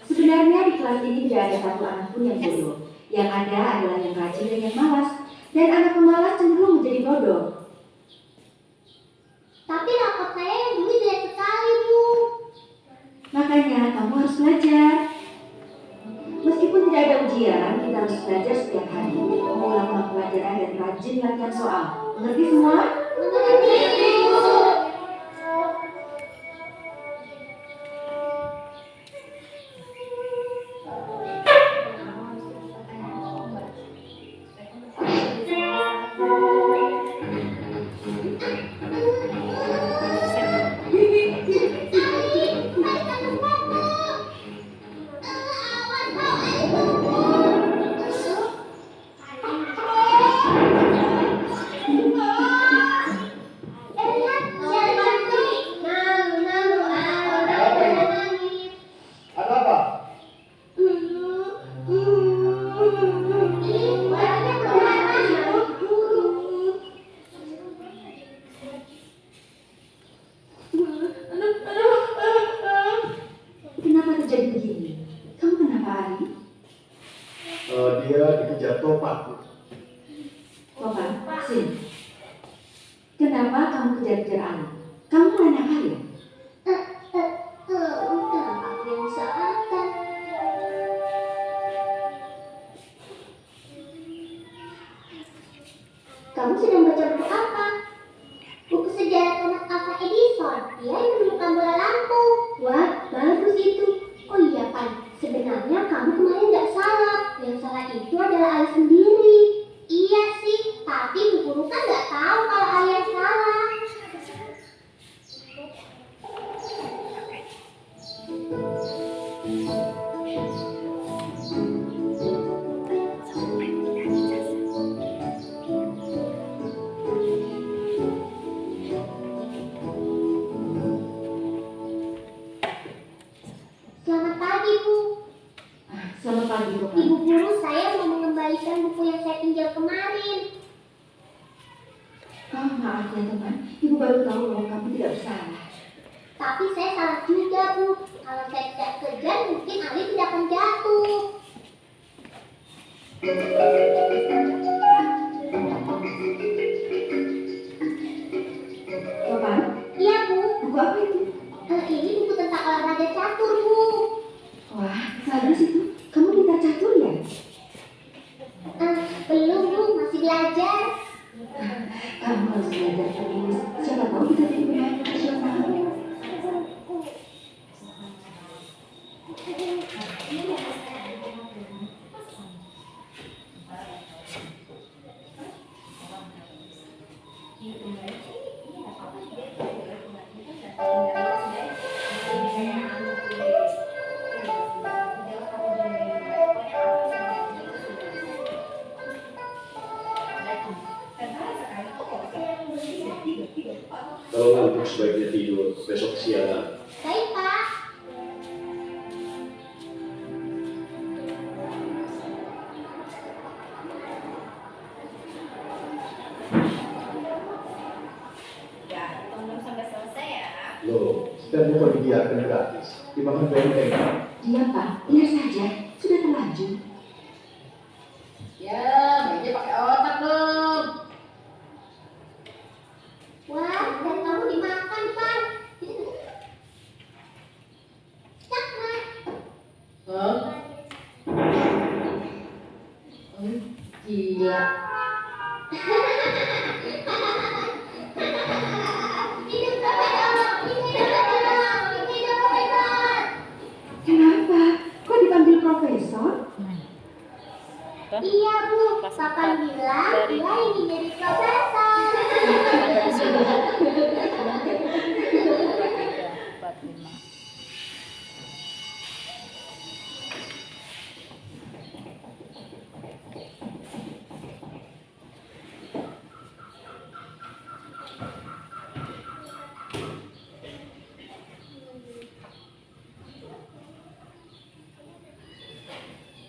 Speaker 5: Sebenarnya di kelas ini tidak ada satu anak pun yang bodoh. Yang ada adalah yang rajin dan yang malas. Dan anak pemalas cenderung menjadi bodoh.
Speaker 2: Tapi rapot saya yang dulu jelek sekali, Bu.
Speaker 5: Makanya kamu harus belajar. Meskipun tidak ada ujian, kita harus belajar setiap hari. Mengulang-ulang pelajaran dan rajin latihan soal. Mengerti semua?
Speaker 2: Mengerti, Bu.
Speaker 6: Ada apa?
Speaker 5: Kenapa terjadi begini? Kamu kenapa, Ari?
Speaker 6: Dia dikejar topak.
Speaker 5: Topan, sini. Kenapa kamu kejar-kejar Ari? Kamu anak ya?
Speaker 2: Kenapa aku yang salahkan? Kamu sedang baca buku apa? Buku sejarah Thomas Alva Edison. Dia yang menemukan bola lampu. Wah, bagus itu. Oh iya, Pan. Sebenarnya kamu kemarin nggak salah. Yang salah itu adalah ayah sendiri. Iya sih, tapi Bu Guru kan nggak tahu kalau ayah salah.
Speaker 5: Selamat pagi, Topan.
Speaker 2: Ibu guru, saya mau mengembalikan buku yang saya pinjam kemarin.
Speaker 5: Oh, maaf ya, Topan. Ibu baru tahu bahwa kamu tidak bersalah.
Speaker 2: Tapi saya salah juga, Bu. Kalau saya tidak kejar, mungkin Ali tidak akan jatuh.
Speaker 5: Topan,
Speaker 2: Iya, Bu.
Speaker 5: buku apa itu?
Speaker 2: Ini buku tentang olahraga catur, Bu.
Speaker 5: Wah, bagus itu. Kamu minta catur ya?
Speaker 2: Belum, Bu. Masih belajar.
Speaker 5: Kamu harus belajar terus. Siapa tahu bisa jadi pemain profesional.
Speaker 10: Kalau ngantuk sebaiknya tidur, besok siang.
Speaker 2: Baik, Pak.
Speaker 1: Ya, tonton sampai selesai ya.
Speaker 10: Loh, setiap buku dibiarkan gratis. Dimakan benteng.
Speaker 5: Diam, Pak. Lihat saja. Sudah terlanjur.
Speaker 8: Ya, mainnya pakai otak dong.
Speaker 2: Wah, dan kamu dimakan, Pak. Cak, Mas.
Speaker 8: Hah? Gila.
Speaker 2: Hidup profesor! Hidup profesor!
Speaker 5: Kenapa? Kok dipanggil profesor?
Speaker 2: Iya, Bu. Papa bilang dia ingin jadi profesor.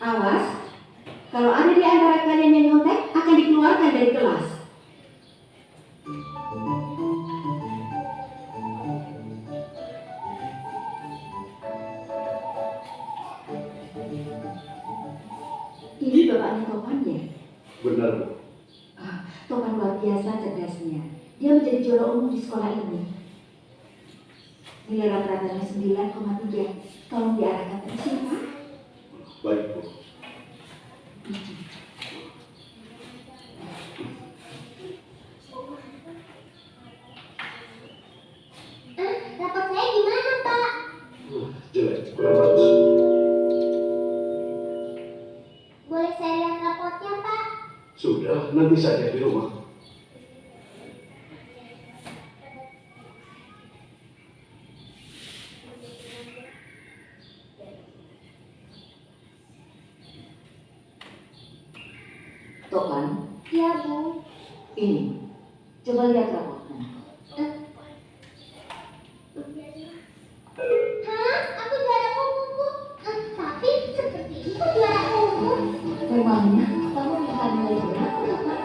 Speaker 5: Awas, kalau ada di antara kalian yang nyontek akan dikeluarkan dari kelas. Ini bapaknya Topan ya?
Speaker 10: Benar, Bu.
Speaker 5: Topan luar biasa cerdasnya. Dia menjadi juara umum di sekolah ini. Nilai rata-ratanya 9,3. Tolong diarahkan terus ya, Pak.
Speaker 10: Baik, Bu.
Speaker 2: Rapot saya gimana, Pak?
Speaker 10: Jelek, kurang bagus.
Speaker 2: Boleh saya lihat rapotnya, Pak?
Speaker 10: Sudah, nanti saja di rumah.
Speaker 5: Topan,
Speaker 2: Iya, Bu.
Speaker 5: ini. Coba lihat rapotnya.
Speaker 2: Hah? Aku juara umum, Bu. Tapi seperti itu juara umum.
Speaker 5: Memangnya kamu minta nilai berapa, Topan?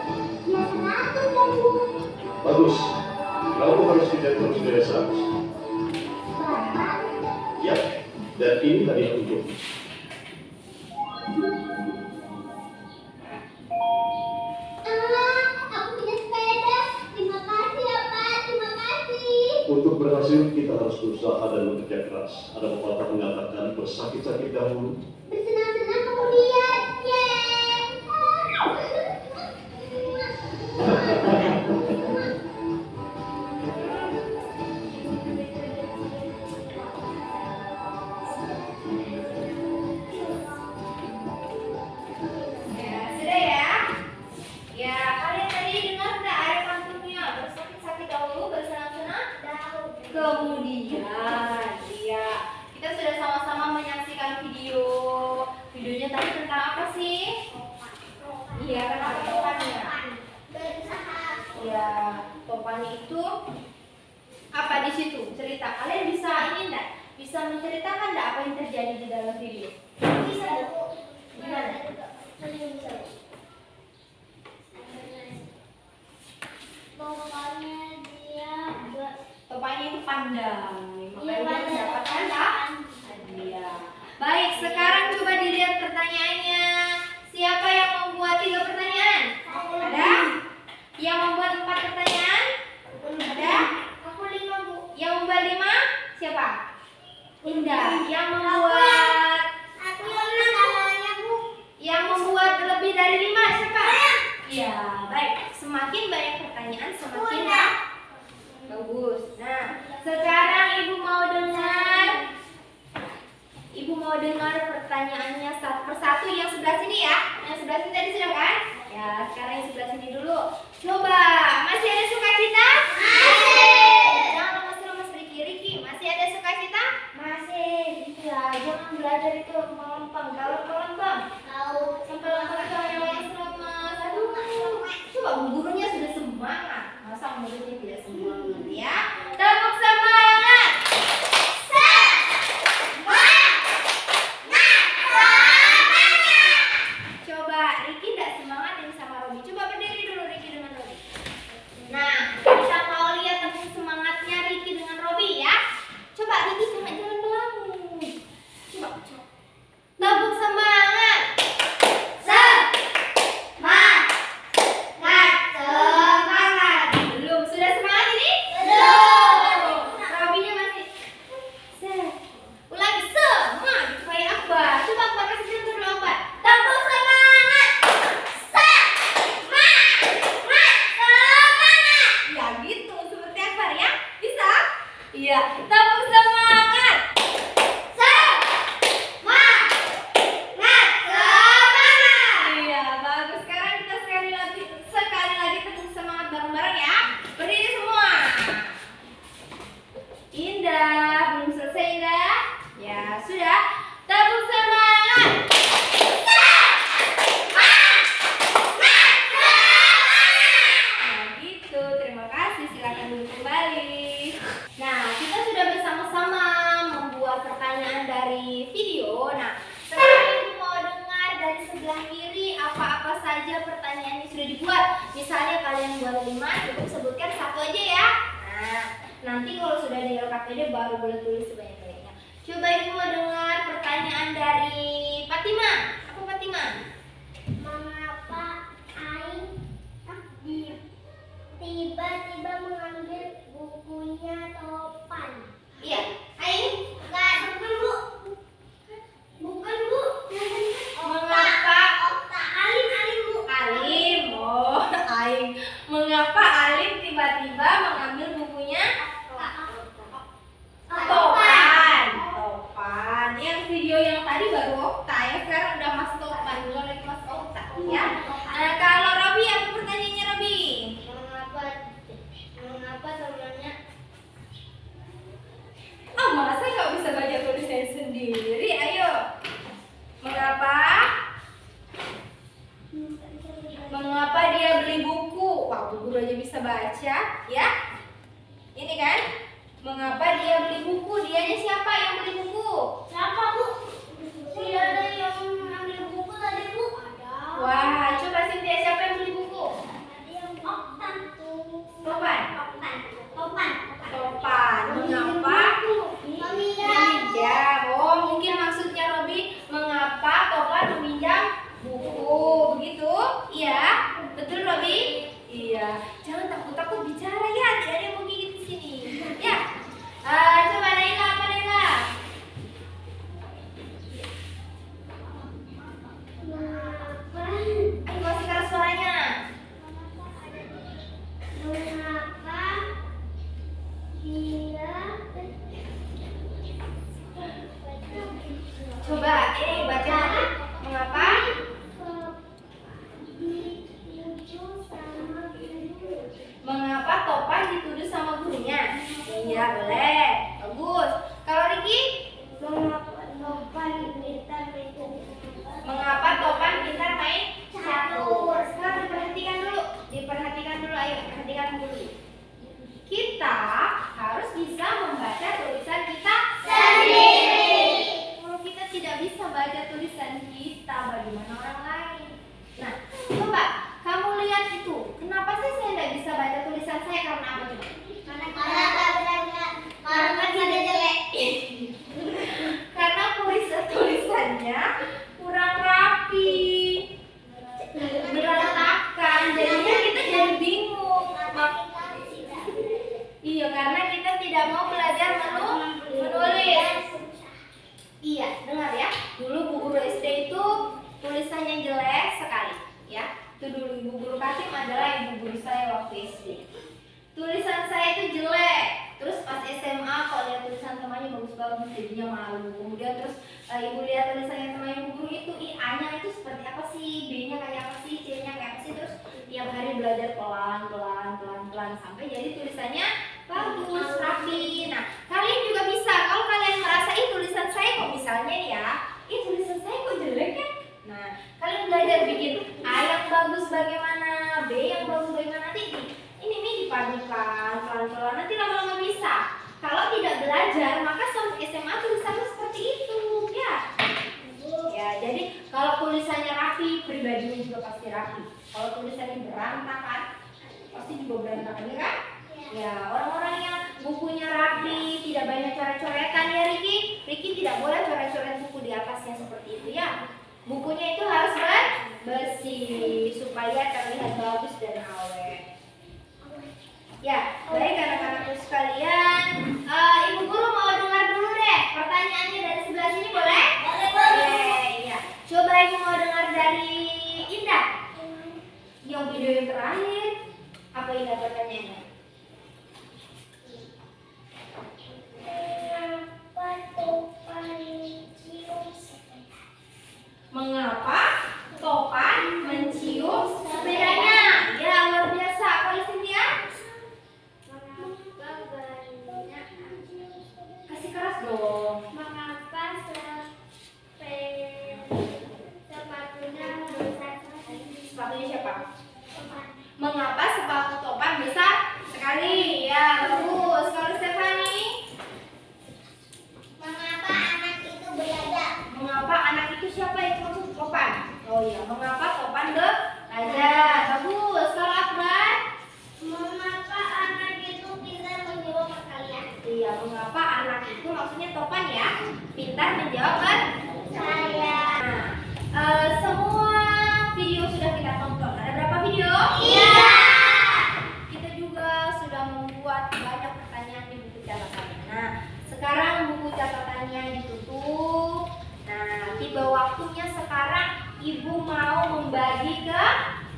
Speaker 2: Ya 100 dong, Bu.
Speaker 10: Bagus. Kamu harus kejar terus nilai 100.
Speaker 2: Bapak,
Speaker 10: Ya, dan ini hadiah untuk.
Speaker 2: aku punya sepeda. Terima kasih ya, Pak. Terima kasih.
Speaker 10: Untuk berhasil, kita harus berusaha dan bekerja keras. Ada pepatah mengatakan bersakit-sakit dahulu.
Speaker 2: Bersenang-senang kemudian. Yeay.
Speaker 1: Ya, sudah ya. Ya, kalian tadi dengar nggak ada pantunnya? Bersakit-sakit dahulu, bersenang-senang kemudian. Iya, kita sudah sama-sama menyaksikan videonya tadi tentang apa sih? Iya, kenapa topannya? Ya, topannya itu apa di situ? Cerita. Kalian bisa ini enggak? Bisa menceritakan enggak apa yang terjadi di dalam video? Bisa. pertanyaannya satu persatu. Yang sebelah sini ya. Yang sebelah sini tadi sudah kan? Ya, sekarang yang sebelah sini dulu. Coba, masih ada sukacita? Masih. Jangan lemas-lemas Riki. Masih ada sukacita? Masih. Ya, jangan belajar itu melempem. Kalau melempem, sampai lempem itu hanya lemas-lemas. Aduh, coba gurunya sudah semangat. Masa muridnya tidak semangat ya? Tepuk semangat. Coba Riki tidak semangat ini sama Robi. Coba berdiri dulu Riki dengan Robi. Nah, kita mau lihat tepuk semangatnya Riki dengan Robi ya. Coba Riki jangan melamun. Coba. Tepuk semangat. Semangat. Belum. Sudah semangat ini? Belum. Robinya masih. Ulangi semangat supaya Akbar. Coba Akbar kasih contoh dulu Akbar. Tepuk semangat. Ya gitu, seperti Akbar ya. Bisa? Iya. Tepuk semangat. Iya, bagus. Sekarang kita sekali lagi tepuk semangat bareng-bareng ya. Berdiri semua. Indah, belum selesai Indah? Ya, sudah. Tepuk semangat. Nah, gitu. Terima kasih. Silakan duduk kembali. Nah, kita sudah bersama-sama membuat pertanyaan dari video. Nah, sekarang Ibu mau dengar dari sebelah kiri apa-apa saja pertanyaan yang sudah dibuat. Misalnya kalian buat 5, Ibu sebutkan 1 aja ya. Nah, nanti kalau sudah di LKPD baru boleh tulis sebanyak-banyaknya. Coba Ibu mau dengar pertanyaan dari Fatima. Apa Fatima?
Speaker 2: Mengapa Aing tiba-tiba mengambil bukunya Topan?
Speaker 1: Iya, Aing.
Speaker 2: Bukan Bu.
Speaker 1: Mengapa
Speaker 2: Alim Bu.
Speaker 1: Alim? Oh, Aing. Mengapa Alim tiba-tiba mengambil bukunya Topan? Topan. Yang video yang tadi baru Okta ya, sekarang udah Mas Topan, belum lagi Mas Okta ya. Nah, kalau Robi apa pertanyaannya Robi?
Speaker 2: Mengapa temannya
Speaker 1: Oh, masa nggak bisa baca tulisan sendiri? Ayo. Mengapa dia beli buku? Wah, Bu Guru aja bisa baca, ya? Ini kan? Mengapa dia beli buku? Dianya siapa yang beli buku?
Speaker 2: Siapa Bu? Tidak ada yang ambil buku tadi Bu. Ada.
Speaker 1: Wah, coba Cynthia, siapa yang beli buku?
Speaker 2: Ada yang Oktan tuh.
Speaker 1: Topan.
Speaker 2: Topan.
Speaker 1: Mengapa? Meminjam. Oh, mungkin maksudnya Robi, mengapa Topan meminjam buku? Begitu? Iya. Betul Robi? Iya. Jangan takut-takut bicara ya. Tidak ada yang mau gigit di sini. Ya. Coba Naila, apa Naila? Ayo kasih keras suaranya.
Speaker 2: Mengapa dia
Speaker 1: Coba, baca. Mengapa?
Speaker 2: dituju sama guru?
Speaker 1: Mengapa Topan dituduh sama gurunya? Iya, boleh. Bagus. Kalau Riki?
Speaker 2: Mengapa Topan pintar
Speaker 1: Mengapa Topan pintar main
Speaker 2: catur?
Speaker 1: Sekarang diperhatikan dulu. Ayo, perhatikan dulu. Kita harus bisa membaca tulisan kita sendiri. Kalau kita tidak bisa baca tulisan kita, bagaimana orang lain? Nah, coba kamu lihat itu. Kenapa sih saya tidak bisa baca tulisan saya? Karena apa coba? Karena tidak jelek. Karena tulisannya kurang rapi, berantakan. Jadinya kita jadi bingung. Iya, karena kita tidak mau belajar menulis. Iya, dengar ya. Dulu Bu Guru SD itu tulisannya jelek sekali, ya. Itu dulu Ibu Guru Katim adalah ibu guru saya waktu SD. Tulisan saya itu jelek. Terus pas SMA kalau lihat tulisan temannya bagus-bagus jadinya malu. Kemudian terus ibu lihat tulisannya temannya ibu guru itu A-nya itu seperti apa sih, B-nya kayak apa sih, C-nya kayak apa sih. Terus tiap hari belajar pelan-pelan sampai jadi tulisannya bagus, rapi. Nah, kalian juga bisa kalau kalian merasa tulisan saya kok misalnya nih ya, tulisan saya kok jelek ya. Nah, kalian belajar bikin A yang bagus bagaimana, B yang bagus bagaimana, nanti ini dipadukan pelan-pelan, nanti lama-lama bisa. Kalau tidak belajar, maka sampai SMA tulisannya seperti itu, ya. Ya, jadi kalau tulisannya rapi, pribadinya juga pasti rapi. Kalau tulisannya berantakan, pasti juga berantakan, ya kan? Ya, orang-orang yang bukunya rapi, tidak banyak coret-coretan ya Riki tidak boleh coret-coret buku di atasnya seperti itu ya. Bukunya itu harus bersih supaya terlihat bagus dan awet. Ya, baik anak-anakku sekalian. Ibu guru mau dengar dulu deh pertanyaannya dari sebelah sini, boleh? Boleh. Ya. Coba ibu mau dengar dari Indah. Yang video yang terakhir. Apa Indah pertanyaannya? Mengapa topan mencium sepedanya? Ya, luar biasa. Kalau Cynthia? Kasih keras dong.
Speaker 2: Mengapa
Speaker 1: Sepatunya siapa? Mengapa sepatu topan besar sekali? Ya, bagus. Kalau Stephanie?
Speaker 2: Mengapa anak itu belajar?
Speaker 1: Mengapa anak itu siapa itu maksud topan? Oh iya, mengapa topan belajar? Bagus. Kalau Akbar?
Speaker 2: Mengapa anak itu pintar menjawab pertanyaan?
Speaker 1: Iya, mengapa anak itu maksudnya topan ya? Pintar menjawab pertanyaan. Nah, semua video sudah kita tonton. Ada berapa video?
Speaker 2: Iya.
Speaker 1: Kita juga sudah membuat banyak pertanyaan di buku catatannya. Nah, sekarang buku catatannya ditutup. Nah, tiba waktunya sekarang ibu mau membagi ke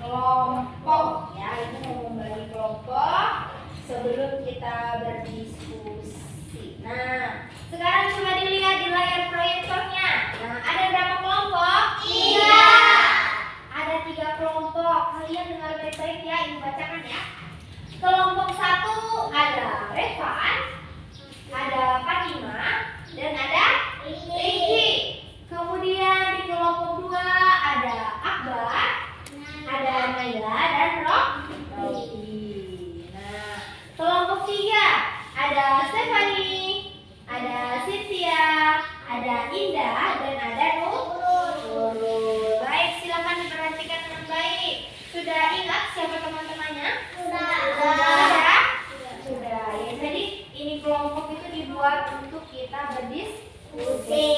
Speaker 1: kelompok. Ya, ibu mau membagi kelompok sebelum kita berdiskusi. Nah, sekarang coba dilihat di layar proyektornya. Nah, ada berapa kelompok? 3. Ada 3 kelompok. Kalian dengar baik-baik ya, ibu bacakan ya. Kelompok 1 ada Revan, ada Fatima, dan ada Riki. Kemudian di kelompok 2 ada Akbar, ada Naila dan Rocky. Nah, kelompok 3 ada Stephanie, ada Cynthia, ada Indah, dan ada Nurul. Baik, silakan diperhatikan dengan baik. Sudah ingat siapa teman-temannya? Sudah. Ya, jadi ini kelompok itu dibuat untuk kita berdiskusi.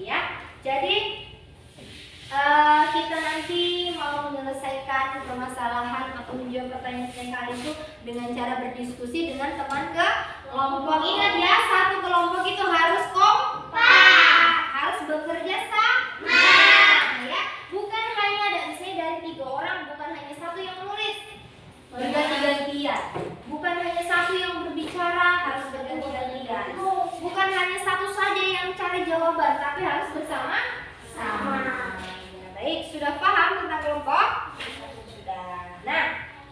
Speaker 1: Ya, jadi kita nanti mau menyelesaikan permasalahan atau menjawab pertanyaan kalian itu dengan cara berdiskusi dengan teman ke kelompok. Ingat ya, satu kelompok itu harus kompak, harus bekerja sama. Ya, bukan hanya misalnya dari 3 orang, bukan hanya satu yang menulis, berganti-gantian. Bukan hanya satu yang berbicara, harus berganti-gantian. Bukan hanya satu saja yang cari jawaban, tapi harus bersama-sama. Ya, baik, sudah paham tentang kelompok? Sudah. Nah,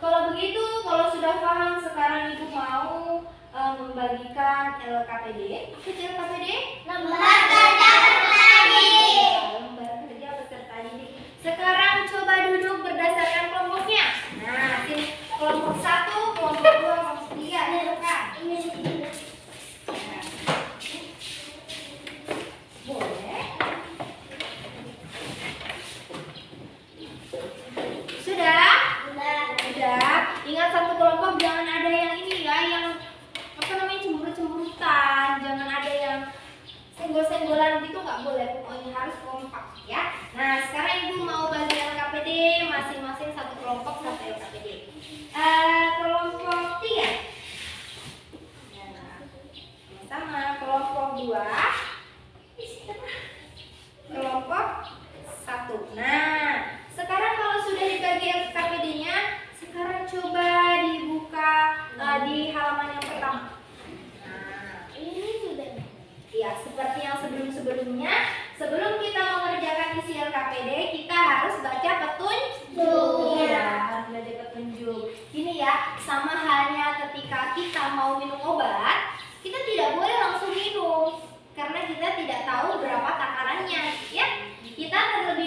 Speaker 1: kalau begitu, kalau sudah paham, sekarang ibu mau membagikan LKPD. Apa itu LKPD?
Speaker 2: Lembar kerja peserta didik.
Speaker 1: Lembar kerja peserta didik. Sekarang coba duduk berdasarkan kelompoknya. Nah, sini kelompok 1, kelompok 2, kelompok 3. Dudukkan. Boleh. Sudah? Sudah. Ingat satu kelompok jangan ada yang ini ya, yang cemburu-cemburutan, jangan ada yang senggol-senggolan gitu, nggak boleh. Pokoknya harus kompak ya. Nah, sekarang ibu mau bagi LKPD masing-masing satu kelompok satu LKPD. Kelompok 3. Nah, sama kelompok 2. Kelompok 1. Nah, sekarang kalau sudah dibagi LKPD-nya, sekarang coba dibuka di halaman yang pertama.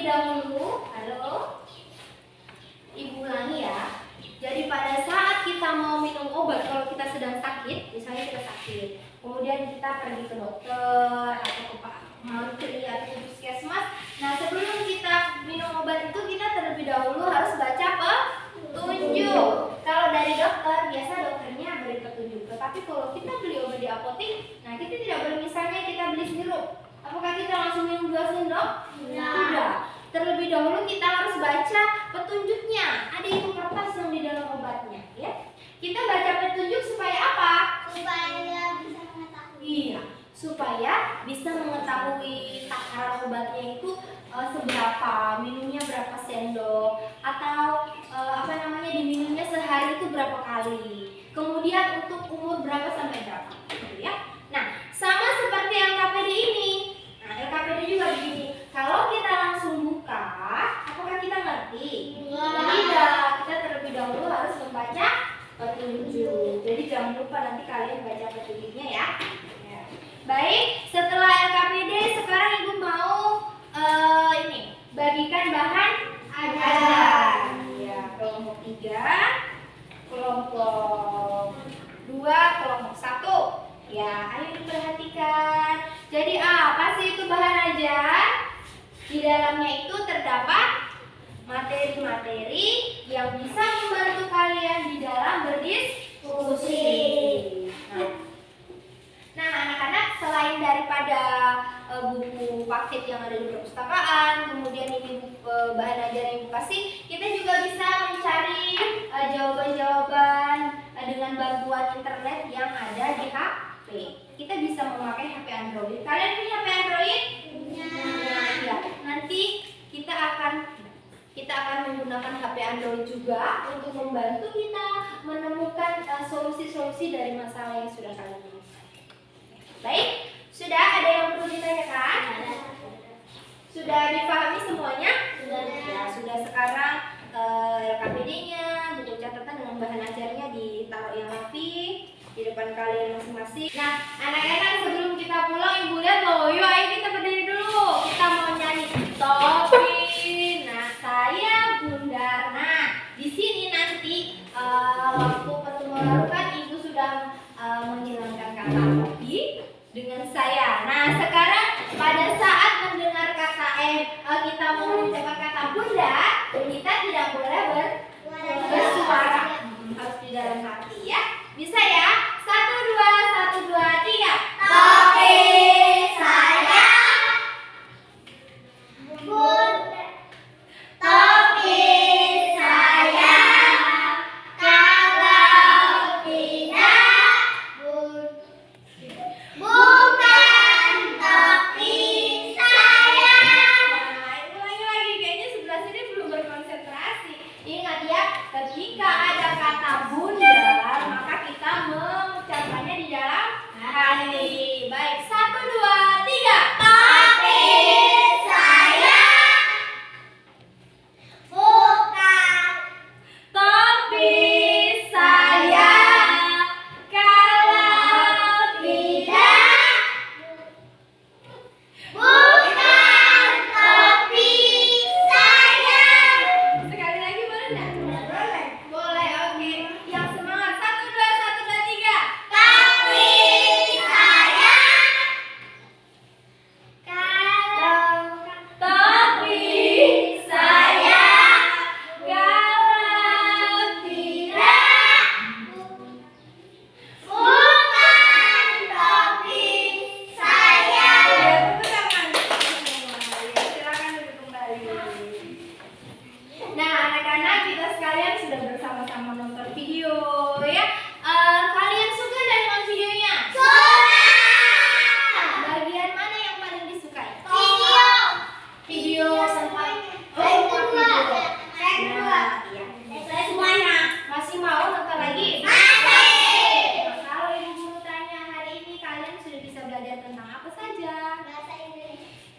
Speaker 1: dahulu, halo, Ibu ulangi ya. Jadi pada saat kita mau minum obat, kalau kita sedang sakit, misalnya kita sakit, kemudian kita pergi ke dokter atau ke Pak Menteri atau ke puskesmas. Nah, sebelum kita minum obat itu kita terlebih dahulu harus baca petunjuk. Kalau dari dokter, biasa dokternya beri petunjuk. Tetapi kalau kita beli obat di apotek, nah kita tidak boleh, misalnya kita beli sirup. Apakah kita langsung minum 2 sendok? Tidak. Terlebih dahulu kita harus baca petunjuknya. Ada itu kertas yang di dalam obatnya, ya. Kita baca petunjuk supaya apa?
Speaker 2: Supaya bisa mengetahui.
Speaker 1: Iya, supaya bisa mengetahui takaran obatnya itu seberapa, minumnya berapa sendok, atau diminumnya sehari itu berapa kali. Kemudian untuk umur berapa sampai berapa, gitu ya. Nah, sama seperti LKPD ini. Nah, LKPD juga begini. Kalau kita langsung buka, apakah kita ngerti? Tidak. Kita terlebih dahulu harus membaca petunjuk. Jadi jangan lupa nanti kalian baca petunjuknya ya. Baik, setelah LKPD sekarang Ibu mau bagikan bahan ajar. Ya, kelompok 3, kelompok 2, kelompok 1. Ya, ayo diperhatikan. Jadi apa sih itu bahan ajar? Di dalamnya itu terdapat materi-materi yang bisa membantu kalian di dalam berdiskusi. Nah, anak-anak, selain daripada buku paket yang ada di perpustakaan, kemudian ini bahan ajar yang Ibu kasih, kita juga bisa mencari jawaban-jawaban dengan bantuan internet yang ada di HP. Kita bisa memakai HP Android. Kalian punya HP Android? Ya, nanti kita akan menggunakan HP Android juga untuk membantu kita menemukan solusi-solusi dari masalah yang sudah kalian temukan. Baik, sudah ada yang perlu ditanyakan? Sudah dipahami semuanya? Ya, sudah. Sekarang LKPD-nya, buku catatan dengan bahan ajarnya ditaruh yang rapi di depan kalian masing-masing. Nah, anak-anak, sebelum kita pulang, Ibu lihat loh, yuk ayo kita berdiri dulu. Kita mau nyanyi topi. Nah, saya Bunda. Nah, di sini nanti waktu pertemuan kan Ibu sudah menghilangkan kata topi dengan saya. Nah, sekarang pada saat mendengar kata kita mau mengucapkan kata Bunda, kita tidak boleh bersuara, harus di dalam hati ya. Bisa ya? 1, 2, 1, 2, 3.
Speaker 2: Topi saya Bunda. Topi saya kalau tidak bukan topi saya.
Speaker 1: Nah, ulangi lagi, kayaknya sebelah sini belum berkonsentrasi. Ingat ya, ketika ada kata Bunda, maka kita mengucapkannya di dalam hati. Baik, 1, 2, 3.
Speaker 2: Topi saya bukan
Speaker 1: Topi saya kalau
Speaker 2: tidak bukan topi saya.
Speaker 1: sekali lagi boleh nggak? Boleh. Boleh, oke. Yang semangat. 1, 2, 1, 2, 3.
Speaker 2: Topi saya kalau
Speaker 1: Topi saya kalau tidak
Speaker 2: bukan topi saya.
Speaker 1: ya tepuk tangan semua. Ya, silakan duduk kembali. Nah, anak-anak, kita sekalian sudah bersama-sama nonton video ya. Kalian suka dengan videonya? Bagian mana yang paling disukai? Video sampai video. Nah, iya.
Speaker 2: Saya semuanya.
Speaker 1: Masih mau nonton lagi?
Speaker 2: Masih.
Speaker 1: Nah, kalau Ibu Guru tanya hari ini kalian sudah bisa belajar tentang apa saja?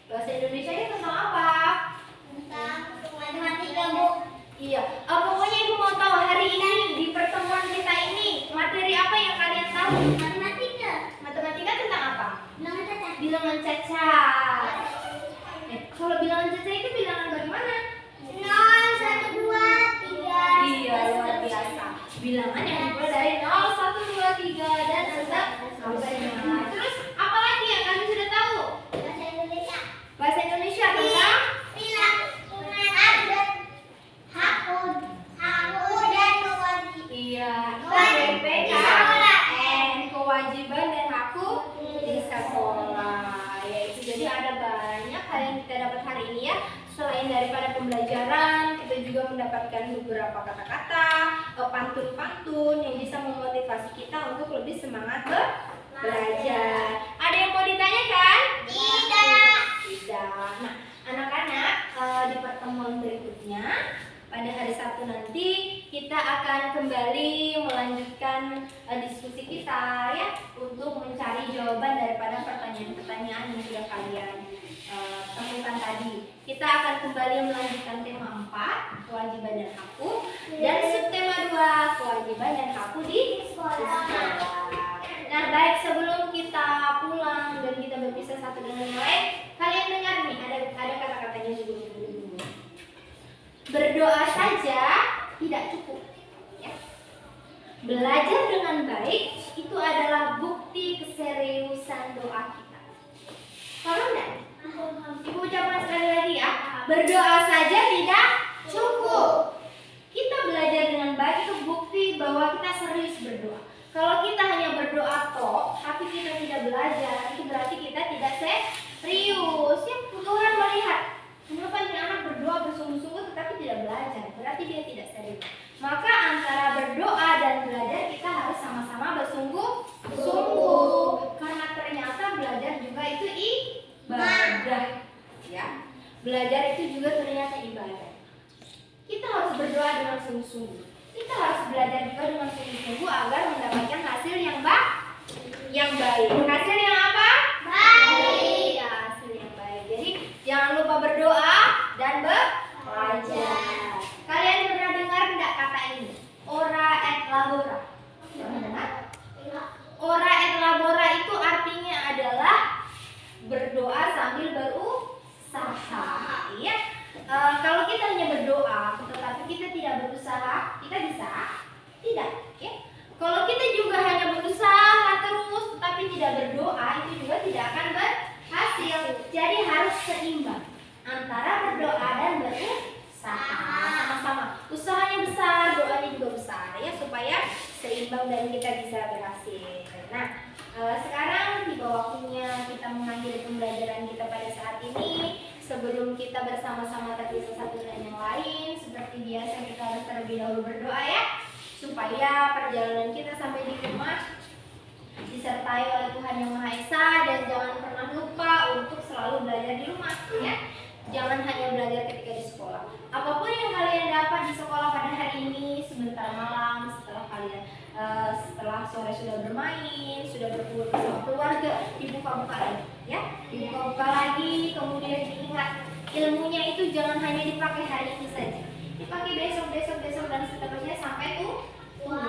Speaker 1: Bahasa Indonesia ini tentang apa?
Speaker 2: Tentang matematika, Bu.
Speaker 1: Iya. Pokoknya Ibu mau tahu hari ini pada pembelajaran kita juga mendapatkan beberapa kata-kata, pantun-pantun yang bisa memotivasi kita untuk lebih semangat belajar. Ada yang mau ditanyakan? Tidak. Nah, anak-anak, di pertemuan berikutnya pada hari Sabtu nanti kita akan kembali melanjutkan diskusi kita ya, untuk mencari jawaban daripada pertanyaan-pertanyaan yang sudah kalian temukan tadi. Kita akan kembali melanjutkan tema 4, kewajiban dan hakku, dan subtema 2, kewajiban dan hakku di sekolah. Nah, baik, sebelum kita pulang dan kita berpisah satu dengan yang lain, kalian dengar nih, ada kata-katanya juga. Berdoa saja tidak cukup. Ya. Belajar dengan baik itu adalah bukti keseriusan doa kita. Paham enggak? Ibu ucapkan sekali lagi ya. Berdoa saja tidak cukup. Kita belajar dengan baik itu bukti bahwa kita serius berdoa. Kalau kita hanya berdoa toh, tapi kita tidak belajar, itu berarti kita tidak serius. Ya, Tuhan melihat kenapa ini anak berdoa bersungguh-sungguh tetapi tidak belajar, berarti dia tidak serius. Maka antara berdoa dan belajar kita harus sama-sama bersungguh-sungguh. Karena ternyata belajar juga itu ibadah. Ya, belajar itu juga ternyata ibadah. Kita harus berdoa dengan sungguh-sungguh. Kita harus belajar juga dengan sungguh-sungguh agar mendapatkan hasil yang baik. Hasil yang apa? Baik. Ya, hasil yang baik. Jadi jangan lupa berdoa dan belajar. Kalian pernah dengar enggak kata ini? Ora et labora. Pernah dengar? Ora et labora itu artinya adalah berdoa sambil berusaha. Iya. Kalau kita hanya berdoa, tetapi kita tidak berusaha, kita bisa? Tidak. Ya. Kalau kita juga hanya berusaha terus, tetapi tidak berdoa, itu juga tidak akan berhasil. Jadi harus seimbang antara berdoa dan berusaha. Sama-sama. Usahanya besar, doanya juga besar, ya, supaya seimbang dan kita bisa berhasil. Nah, sekarang tiba waktunya kita mengakhiri pembelajaran kita pada saat ini. Sebelum kita bersama-sama terpisah satu dengan yang lain, seperti biasa kita harus terlebih dahulu berdoa ya, supaya perjalanan kita sampai di rumah disertai oleh Tuhan Yang Maha Esa, dan jangan pernah lupa untuk selalu belajar di rumah ya. Jangan hanya belajar ketika di sekolah. Apapun yang kalian dapat di sekolah pada hari ini, sebentar malam setelah kalian setelah sore sudah bermain, sudah berkumpul bersama keluarga, dibuka-buka lagi ya. Dibuka-buka lagi, kemudian diingat ilmunya itu jangan hanya dipakai hari ini saja. Dipakai besok dan seterusnya sampai tua.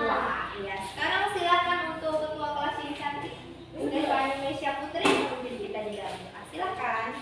Speaker 1: Ya, sekarang silakan untuk ketua kelas yang cantik, Stefani Mesya Putri, memimpin kita di dalam doa. Silakan.